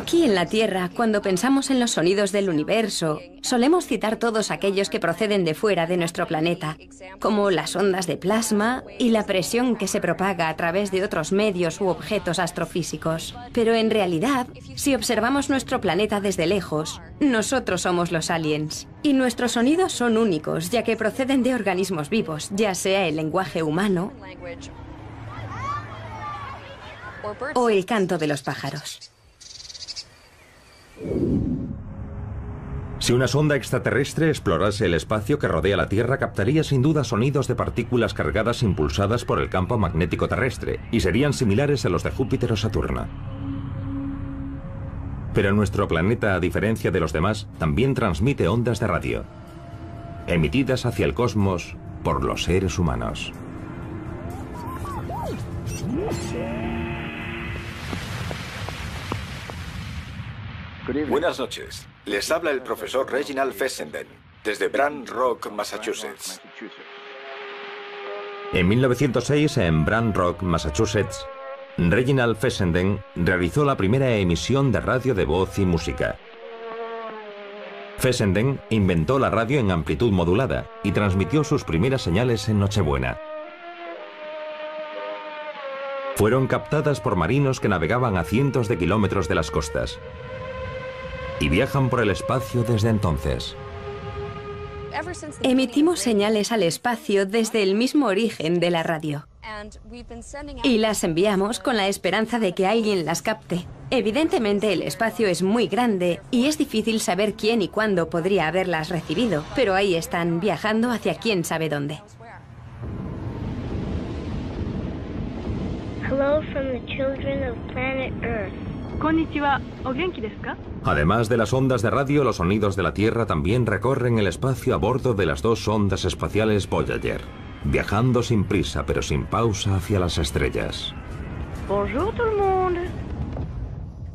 Aquí en la Tierra, cuando pensamos en los sonidos del universo, solemos citar todos aquellos que proceden de fuera de nuestro planeta, como las ondas de plasma y la presión que se propaga a través de otros medios u objetos astrofísicos. Pero en realidad, si observamos nuestro planeta desde lejos, nosotros somos los aliens. Y nuestros sonidos son únicos, ya que proceden de organismos vivos, ya sea el lenguaje humano o el canto de los pájaros. Si una sonda extraterrestre explorase el espacio que rodea la Tierra, captaría sin duda sonidos de partículas cargadas impulsadas por el campo magnético terrestre, y serían similares a los de Júpiter o Saturno. Pero nuestro planeta, a diferencia de los demás, también transmite ondas de radio, emitidas hacia el cosmos por los seres humanos. Buenas noches. Les habla el profesor Reginald Fessenden, desde Brant Rock, Massachusetts. En 1906, en Brant Rock, Massachusetts, Reginald Fessenden realizó la primera emisión de radio de voz y música. Fessenden inventó la radio en amplitud modulada y transmitió sus primeras señales en Nochebuena. Fueron captadas por marinos que navegaban a cientos de kilómetros de las costas y viajan por el espacio desde entonces. Emitimos señales al espacio desde el mismo origen de la radio. Y las enviamos con la esperanza de que alguien las capte. Evidentemente el espacio es muy grande y es difícil saber quién y cuándo podría haberlas recibido, pero ahí están, viajando hacia quién sabe dónde. Hello from the children of planet Earth. Konnichiwa, ¿o genki desu ka? Además de las ondas de radio, los sonidos de la Tierra también recorren el espacio a bordo de las dos sondas espaciales Voyager, viajando sin prisa pero sin pausa hacia las estrellas. Bonjour tout le monde.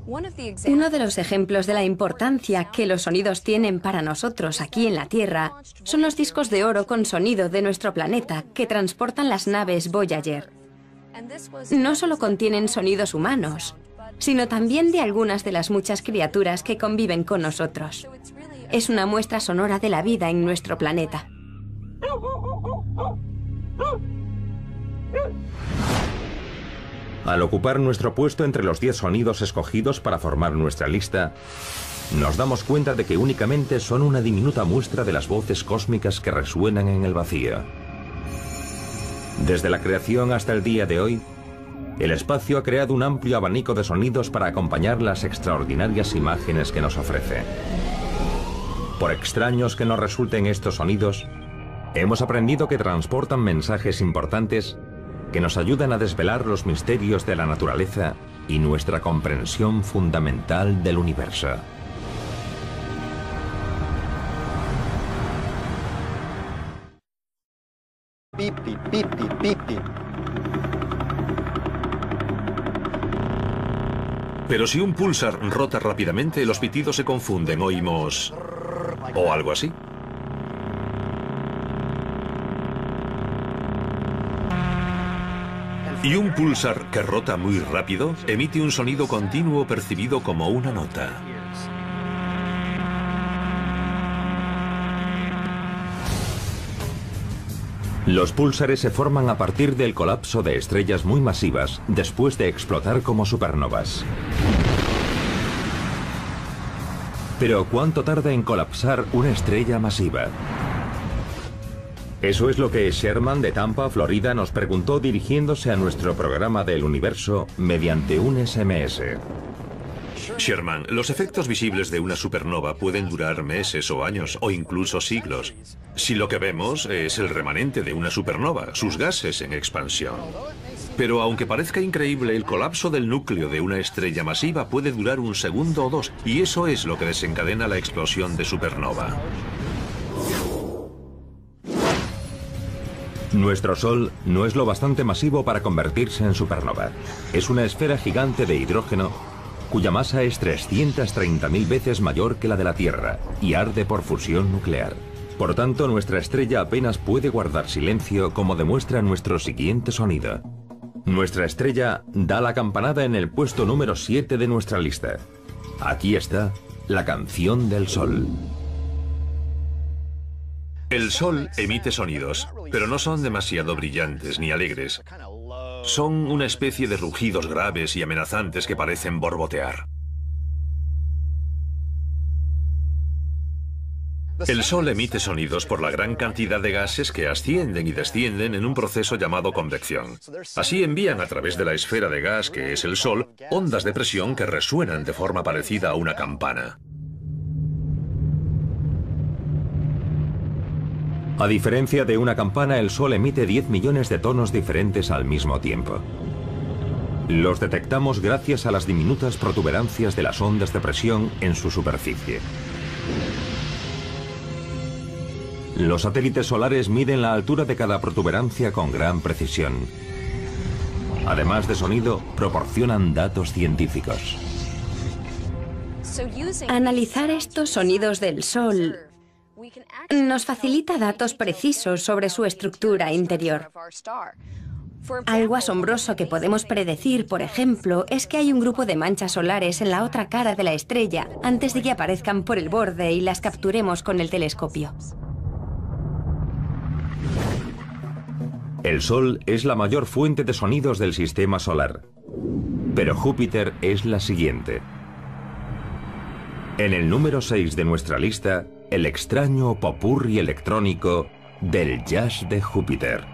Uno de los ejemplos de la importancia que los sonidos tienen para nosotros aquí en la Tierra son los discos de oro con sonido de nuestro planeta que transportan las naves Voyager. No solo contienen sonidos humanos, sino también de algunas de las muchas criaturas que conviven con nosotros. Es una muestra sonora de la vida en nuestro planeta. Al ocupar nuestro puesto entre los 10 sonidos escogidos para formar nuestra lista, nos damos cuenta de que únicamente son una diminuta muestra de las voces cósmicas que resuenan en el vacío. Desde la creación hasta el día de hoy, el espacio ha creado un amplio abanico de sonidos para acompañar las extraordinarias imágenes que nos ofrece. Por extraños que nos resulten estos sonidos, hemos aprendido que transportan mensajes importantes que nos ayudan a desvelar los misterios de la naturaleza y nuestra comprensión fundamental del universo. Pipi, pipi, pipi. Pero si un pulsar rota rápidamente, los pitidos se confunden, oímos... o algo así. Y un pulsar que rota muy rápido emite un sonido continuo percibido como una nota. Los púlsares se forman a partir del colapso de estrellas muy masivas después de explotar como supernovas. Pero ¿cuánto tarda en colapsar una estrella masiva? Eso es lo que Sherman de Tampa, Florida, nos preguntó dirigiéndose a nuestro programa del universo mediante un SMS. Sherman, los efectos visibles de una supernova pueden durar meses o años o incluso siglos. Si lo que vemos es el remanente de una supernova, sus gases en expansión. Pero aunque parezca increíble, el colapso del núcleo de una estrella masiva puede durar un segundo o dos, y eso es lo que desencadena la explosión de supernova. Nuestro Sol no es lo bastante masivo para convertirse en supernova. Es una esfera gigante de hidrógeno cuya masa es 330.000 veces mayor que la de la Tierra y arde por fusión nuclear. Por tanto, nuestra estrella apenas puede guardar silencio, como demuestra nuestro siguiente sonido. Nuestra estrella da la campanada en el puesto número 7 de nuestra lista. Aquí está la canción del Sol. El Sol emite sonidos, pero no son demasiado brillantes ni alegres. Son una especie de rugidos graves y amenazantes que parecen borbotear. El Sol emite sonidos por la gran cantidad de gases que ascienden y descienden en un proceso llamado convección. Así envían a través de la esfera de gas que es el Sol ondas de presión que resuenan de forma parecida a una campana. A diferencia de una campana, el Sol emite 10 millones de tonos diferentes al mismo tiempo. Los detectamos gracias a las diminutas protuberancias de las ondas de presión en su superficie. Los satélites solares miden la altura de cada protuberancia con gran precisión. Además de sonido, proporcionan datos científicos. Analizar estos sonidos del Sol nos facilita datos precisos sobre su estructura interior. Algo asombroso que podemos predecir, por ejemplo, es que hay un grupo de manchas solares en la otra cara de la estrella antes de que aparezcan por el borde y las capturemos con el telescopio. El Sol es la mayor fuente de sonidos del sistema solar, pero Júpiter es la siguiente. En el número 6 de nuestra lista, el extraño popurrí electrónico del jazz de Júpiter.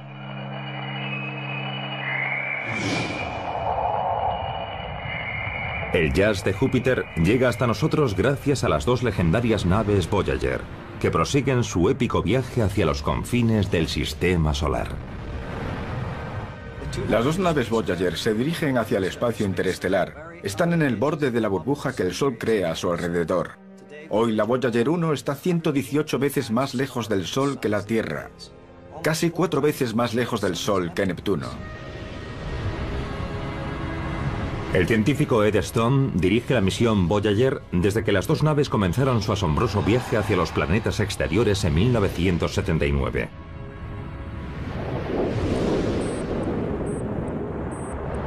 El jazz de Júpiter llega hasta nosotros gracias a las dos legendarias naves Voyager, que prosiguen su épico viaje hacia los confines del sistema solar. Las dos naves Voyager se dirigen hacia el espacio interestelar. Están en el borde de la burbuja que el Sol crea a su alrededor. Hoy la Voyager 1 está 118 veces más lejos del Sol que la Tierra. Casi 4 veces más lejos del Sol que Neptuno. El científico Ed Stone dirige la misión Voyager desde que las dos naves comenzaron su asombroso viaje hacia los planetas exteriores en 1979.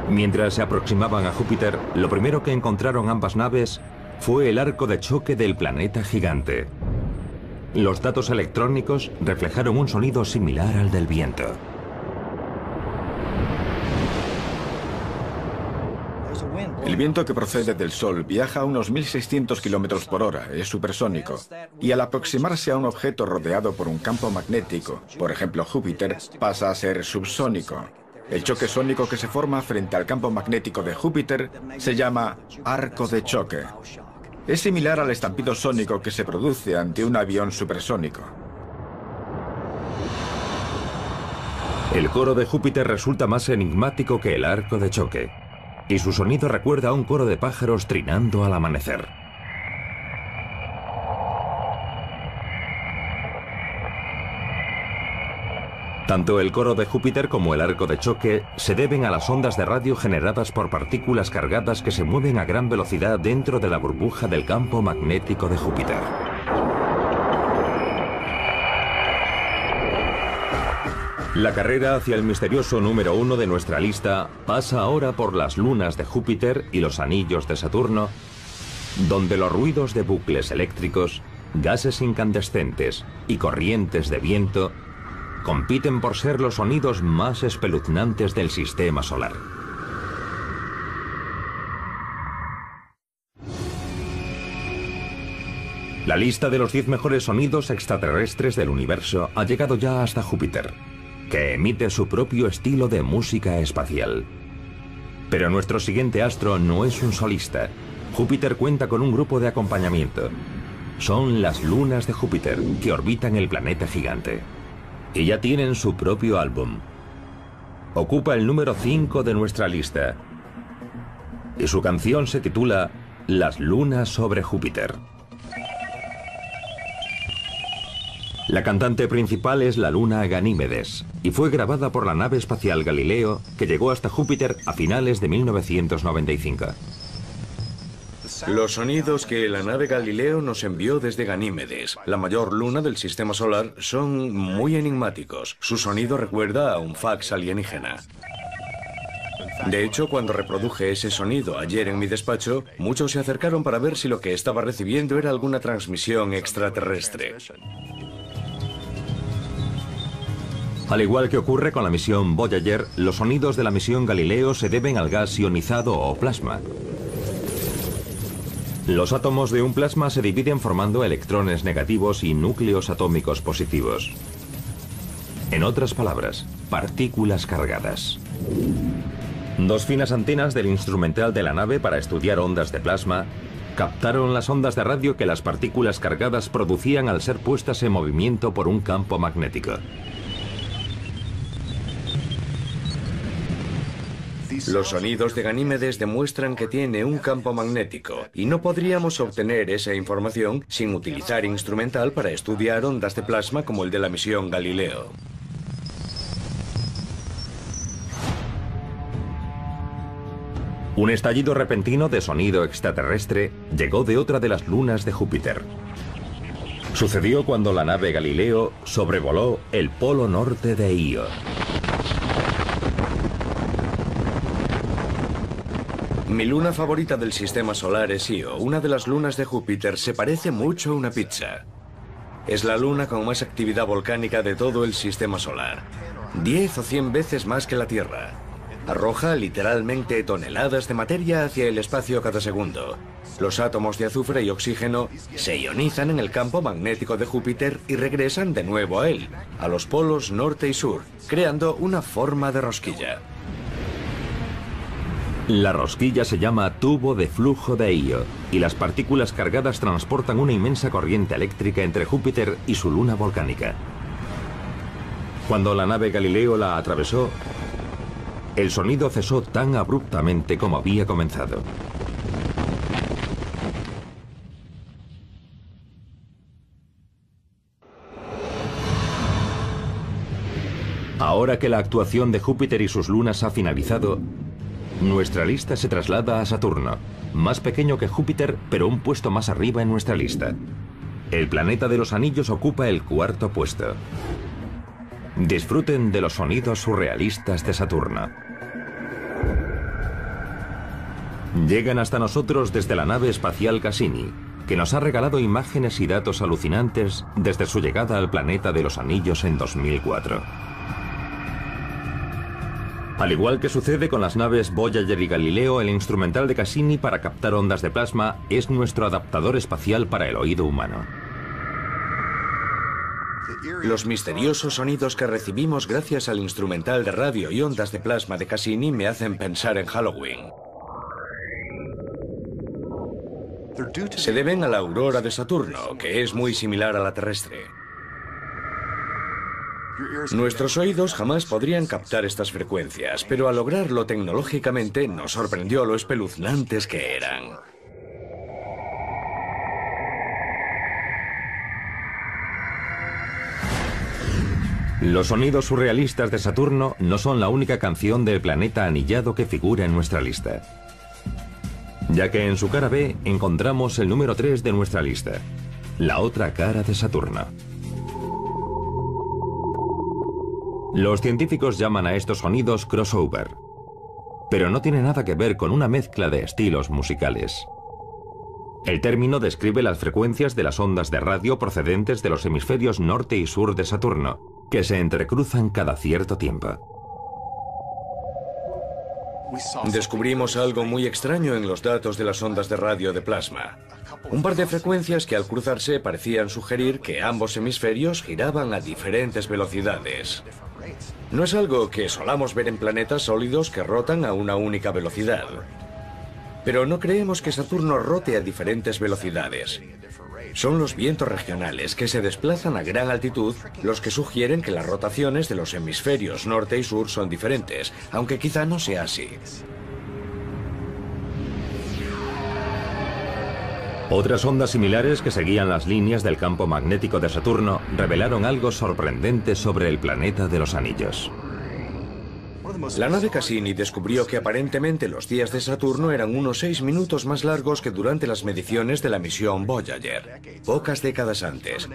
Mientras se aproximaban a Júpiter, lo primero que encontraron ambas naves fue el arco de choque del planeta gigante. Los datos electrónicos reflejaron un sonido similar al del viento. El viento que procede del Sol viaja a unos 1.600 kilómetros por hora, es supersónico, y al aproximarse a un objeto rodeado por un campo magnético, por ejemplo Júpiter, pasa a ser subsónico. El choque sónico que se forma frente al campo magnético de Júpiter se llama arco de choque. Es similar al estampido sónico que se produce ante un avión supersónico. El coro de Júpiter resulta más enigmático que el arco de choque, y su sonido recuerda a un coro de pájaros trinando al amanecer. Tanto el coro de Júpiter como el arco de choque se deben a las ondas de radio generadas por partículas cargadas que se mueven a gran velocidad dentro de la burbuja del campo magnético de Júpiter. La carrera hacia el misterioso número 1 de nuestra lista pasa ahora por las lunas de Júpiter y los anillos de Saturno, donde los ruidos de bucles eléctricos, gases incandescentes y corrientes de viento compiten por ser los sonidos más espeluznantes del sistema solar. La lista de los 10 mejores sonidos extraterrestres del universo ha llegado ya hasta Júpiter, que emite su propio estilo de música espacial. Pero nuestro siguiente astro no es un solista. Júpiter cuenta con un grupo de acompañamiento. Son las lunas de Júpiter, que orbitan el planeta gigante. Y ya tienen su propio álbum. Ocupa el número 5 de nuestra lista. Y su canción se titula Las lunas sobre Júpiter. La cantante principal es la luna Ganímedes y fue grabada por la nave espacial Galileo, que llegó hasta Júpiter a finales de 1995. Los sonidos que la nave Galileo nos envió desde Ganímedes, la mayor luna del sistema solar, son muy enigmáticos. Su sonido recuerda a un fax alienígena. De hecho, cuando reproduje ese sonido ayer en mi despacho, muchos se acercaron para ver si lo que estaba recibiendo era alguna transmisión extraterrestre. Al igual que ocurre con la misión Voyager, los sonidos de la misión Galileo se deben al gas ionizado o plasma. Los átomos de un plasma se dividen formando electrones negativos y núcleos atómicos positivos. En otras palabras, partículas cargadas. Dos finas antenas del instrumental de la nave para estudiar ondas de plasma captaron las ondas de radio que las partículas cargadas producían al ser puestas en movimiento por un campo magnético. Los sonidos de Ganímedes demuestran que tiene un campo magnético y no podríamos obtener esa información sin utilizar instrumental para estudiar ondas de plasma como el de la misión Galileo. Un estallido repentino de sonido extraterrestre llegó de otra de las lunas de Júpiter. Sucedió cuando la nave Galileo sobrevoló el polo norte de Io. Mi luna favorita del sistema solar es Io. Una de las lunas de Júpiter se parece mucho a una pizza. Es la luna con más actividad volcánica de todo el sistema solar. 10 o 100 veces más que la Tierra. Arroja literalmente toneladas de materia hacia el espacio cada segundo. Los átomos de azufre y oxígeno se ionizan en el campo magnético de Júpiter y regresan de nuevo a él, a los polos norte y sur, creando una forma de rosquilla. La rosquilla se llama tubo de flujo de Io y las partículas cargadas transportan una inmensa corriente eléctrica entre Júpiter y su luna volcánica. Cuando la nave Galileo la atravesó, el sonido cesó tan abruptamente como había comenzado. Ahora que la actuación de Júpiter y sus lunas ha finalizado, nuestra lista se traslada a Saturno, más pequeño que Júpiter, pero un puesto más arriba en nuestra lista. El planeta de los anillos ocupa el 4º puesto. Disfruten de los sonidos surrealistas de Saturno. Llegan hasta nosotros desde la nave espacial Cassini, que nos ha regalado imágenes y datos alucinantes desde su llegada al planeta de los anillos en 2004. Al igual que sucede con las naves Voyager y Galileo, el instrumental de Cassini para captar ondas de plasma es nuestro adaptador espacial para el oído humano. Los misteriosos sonidos que recibimos gracias al instrumental de radio y ondas de plasma de Cassini me hacen pensar en Halloween. Se deben a la aurora de Saturno, que es muy similar a la terrestre. Nuestros oídos jamás podrían captar estas frecuencias, pero al lograrlo tecnológicamente nos sorprendió lo espeluznantes que eran. Los sonidos surrealistas de Saturno no son la única canción del planeta anillado que figura en nuestra lista, ya que en su cara B encontramos el número 3 de nuestra lista, la otra cara de Saturno. Los científicos llaman a estos sonidos crossover, pero no tiene nada que ver con una mezcla de estilos musicales. El término describe las frecuencias de las ondas de radio procedentes de los hemisferios norte y sur de Saturno, que se entrecruzan cada cierto tiempo. Descubrimos algo muy extraño en los datos de las ondas de radio de plasma. Un par de frecuencias que al cruzarse parecían sugerir que ambos hemisferios giraban a diferentes velocidades. No es algo que solamos ver en planetas sólidos que rotan a una única velocidad. Pero no creemos que Saturno rote a diferentes velocidades. Son los vientos regionales que se desplazan a gran altitud los que sugieren que las rotaciones de los hemisferios norte y sur son diferentes, aunque quizá no sea así. Otras ondas similares que seguían las líneas del campo magnético de Saturno revelaron algo sorprendente sobre el planeta de los anillos. La nave Cassini descubrió que aparentemente los días de Saturno eran unos 6 minutos más largos que durante las mediciones de la misión Voyager, pocas décadas antes.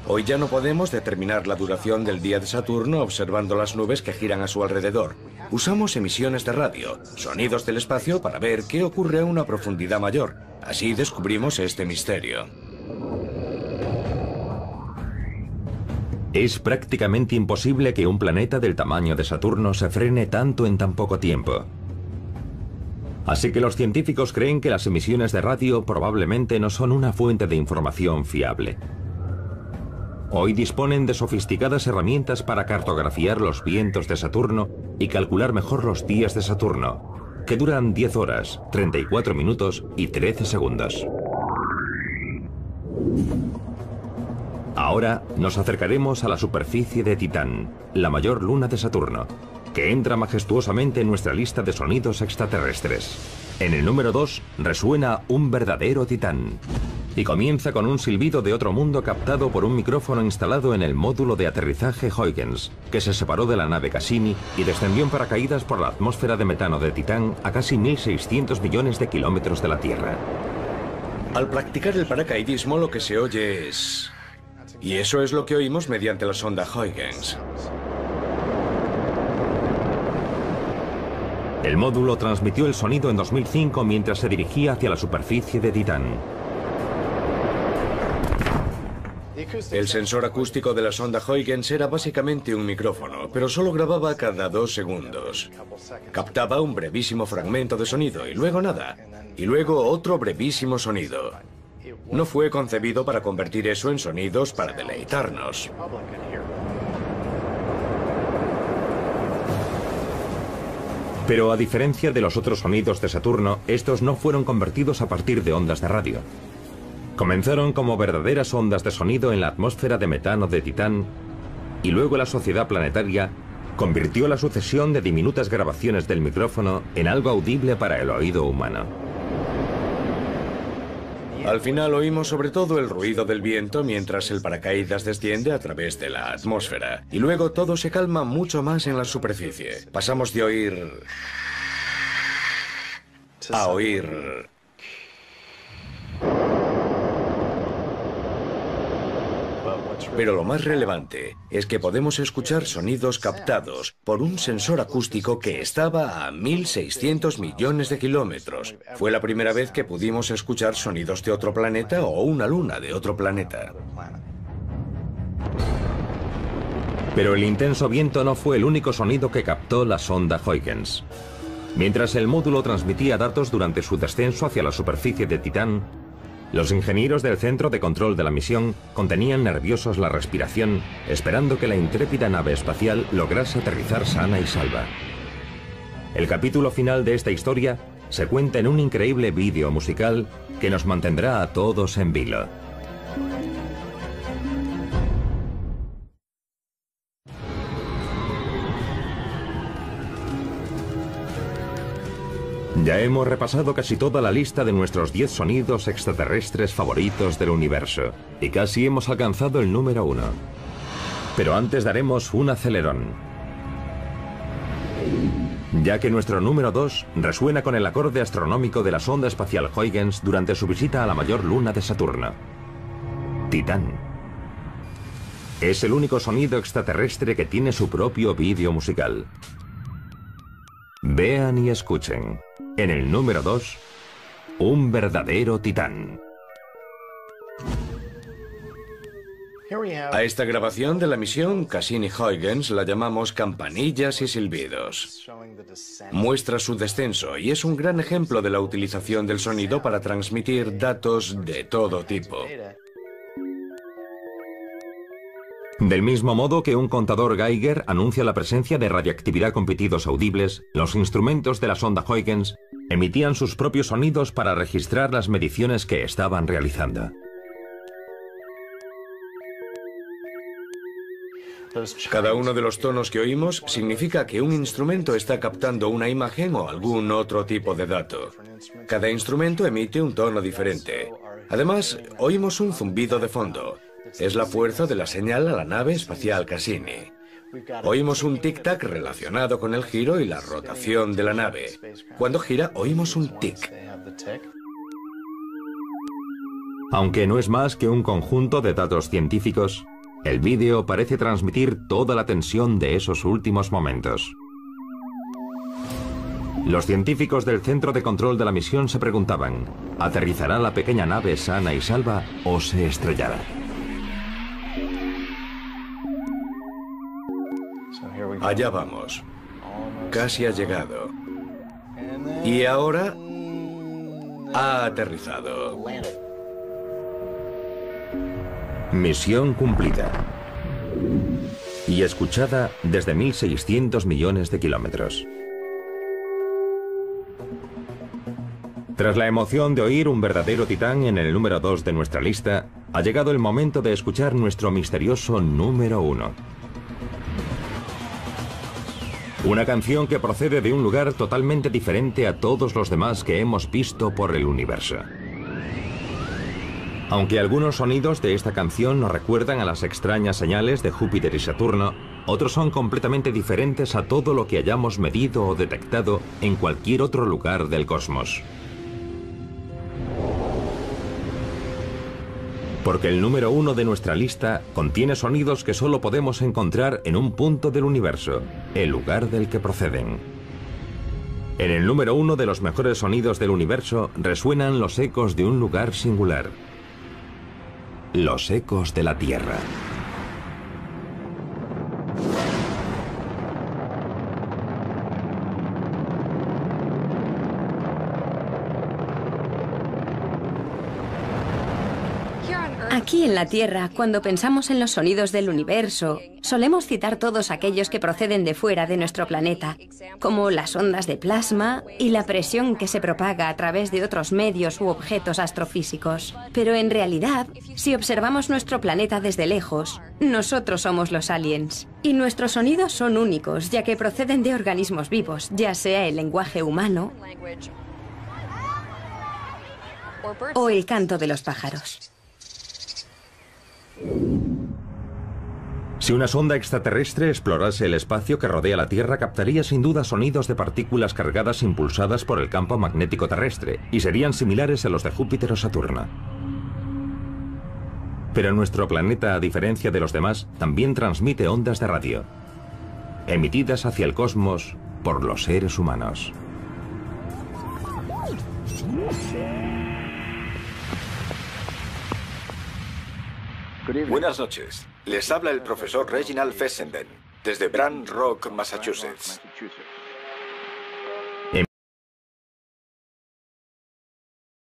Hoy ya no podemos determinar la duración del día de Saturno observando las nubes que giran a su alrededor. Usamos emisiones de radio, sonidos del espacio para ver qué ocurre a una profundidad mayor. Así descubrimos este misterio. Es prácticamente imposible que un planeta del tamaño de Saturno se frene tanto en tan poco tiempo. Así que los científicos creen que las emisiones de radio probablemente no son una fuente de información fiable. Hoy disponen de sofisticadas herramientas para cartografiar los vientos de Saturno y calcular mejor los días de Saturno, que duran 10 horas, 34 minutos y 13 segundos. Ahora nos acercaremos a la superficie de Titán, la mayor luna de Saturno, que entra majestuosamente en nuestra lista de sonidos extraterrestres. En el número 2 resuena un verdadero titán, y comienza con un silbido de otro mundo captado por un micrófono instalado en el módulo de aterrizaje Huygens, que se separó de la nave Cassini y descendió en paracaídas por la atmósfera de metano de Titán a casi 1.600 millones de kilómetros de la Tierra. Al practicar el paracaidismo lo que se oye es... Y eso es lo que oímos mediante la sonda Huygens. El módulo transmitió el sonido en 2005 mientras se dirigía hacia la superficie de Titán. El sensor acústico de la sonda Huygens era básicamente un micrófono, pero solo grababa cada 2 segundos. Captaba un brevísimo fragmento de sonido y luego nada. Y luego otro brevísimo sonido. No fue concebido para convertir eso en sonidos para deleitarnos. Pero a diferencia de los otros sonidos de Saturno, estos no fueron convertidos a partir de ondas de radio. Comenzaron como verdaderas ondas de sonido en la atmósfera de metano de Titán, y luego la Sociedad Planetaria convirtió la sucesión de diminutas grabaciones del micrófono en algo audible para el oído humano. Al final oímos sobre todo el ruido del viento mientras el paracaídas desciende a través de la atmósfera. Y luego todo se calma mucho más en la superficie. Pasamos de oír... a oír... Pero lo más relevante es que podemos escuchar sonidos captados por un sensor acústico que estaba a 1.600 millones de kilómetros. Fue la primera vez que pudimos escuchar sonidos de otro planeta o una luna de otro planeta. Pero el intenso viento no fue el único sonido que captó la sonda Huygens. Mientras el módulo transmitía datos durante su descenso hacia la superficie de Titán, los ingenieros del centro de control de la misión contenían nerviosos la respiración, esperando que la intrépida nave espacial lograse aterrizar sana y salva. El capítulo final de esta historia se cuenta en un increíble vídeo musical que nos mantendrá a todos en vilo. Ya hemos repasado casi toda la lista de nuestros 10 sonidos extraterrestres favoritos del universo, y casi hemos alcanzado el número 1. Pero antes daremos un acelerón, ya que nuestro número 2 resuena con el acorde astronómico de la sonda espacial Huygens durante su visita a la mayor luna de Saturno, Titán. Es el único sonido extraterrestre que tiene su propio vídeo musical. Vean y escuchen. En el número 2, un verdadero titán. A esta grabación de la misión Cassini-Huygens la llamamos campanillas y silbidos. Muestra su descenso y es un gran ejemplo de la utilización del sonido para transmitir datos de todo tipo. Del mismo modo que un contador Geiger anuncia la presencia de radiactividad con pitidos audibles, los instrumentos de la sonda Huygens emitían sus propios sonidos para registrar las mediciones que estaban realizando. Cada uno de los tonos que oímos significa que un instrumento está captando una imagen o algún otro tipo de dato. Cada instrumento emite un tono diferente. Además, oímos un zumbido de fondo. Es la fuerza de la señal a la nave espacial Cassini. Oímos un tic-tac relacionado con el giro y la rotación de la nave. Cuando gira, oímos un tic. Aunque no es más que un conjunto de datos científicos, el vídeo parece transmitir toda la tensión de esos últimos momentos. Los científicos del centro de control de la misión se preguntaban, ¿aterrizará la pequeña nave sana y salva o se estrellará? Allá vamos. Casi ha llegado. Y ahora ha aterrizado. Misión cumplida. Y escuchada desde 1.600 millones de kilómetros. Tras la emoción de oír un verdadero titán en el número 2 de nuestra lista, ha llegado el momento de escuchar nuestro misterioso número 1. Una canción que procede de un lugar totalmente diferente a todos los demás que hemos visto por el universo. Aunque algunos sonidos de esta canción nos recuerdan a las extrañas señales de Júpiter y Saturno, otros son completamente diferentes a todo lo que hayamos medido o detectado en cualquier otro lugar del cosmos. Porque el número 1 de nuestra lista contiene sonidos que solo podemos encontrar en un punto del universo, el lugar del que proceden. En el número 1 de los mejores sonidos del universo resuenan los ecos de un lugar singular. Los ecos de la Tierra. Aquí en la Tierra, cuando pensamos en los sonidos del universo, solemos citar todos aquellos que proceden de fuera de nuestro planeta, como las ondas de plasma y la presión que se propaga a través de otros medios u objetos astrofísicos. Pero en realidad, si observamos nuestro planeta desde lejos, nosotros somos los aliens. Y nuestros sonidos son únicos, ya que proceden de organismos vivos, ya sea el lenguaje humano o el canto de los pájaros. Si una sonda extraterrestre explorase el espacio que rodea la Tierra, captaría sin duda sonidos de partículas cargadas impulsadas por el campo magnético terrestre, y serían similares a los de Júpiter o Saturno. Pero nuestro planeta, a diferencia de los demás, también transmite ondas de radio, emitidas hacia el cosmos por los seres humanos. Buenas noches. Les habla el profesor Reginald Fessenden, desde Brand Rock, Massachusetts.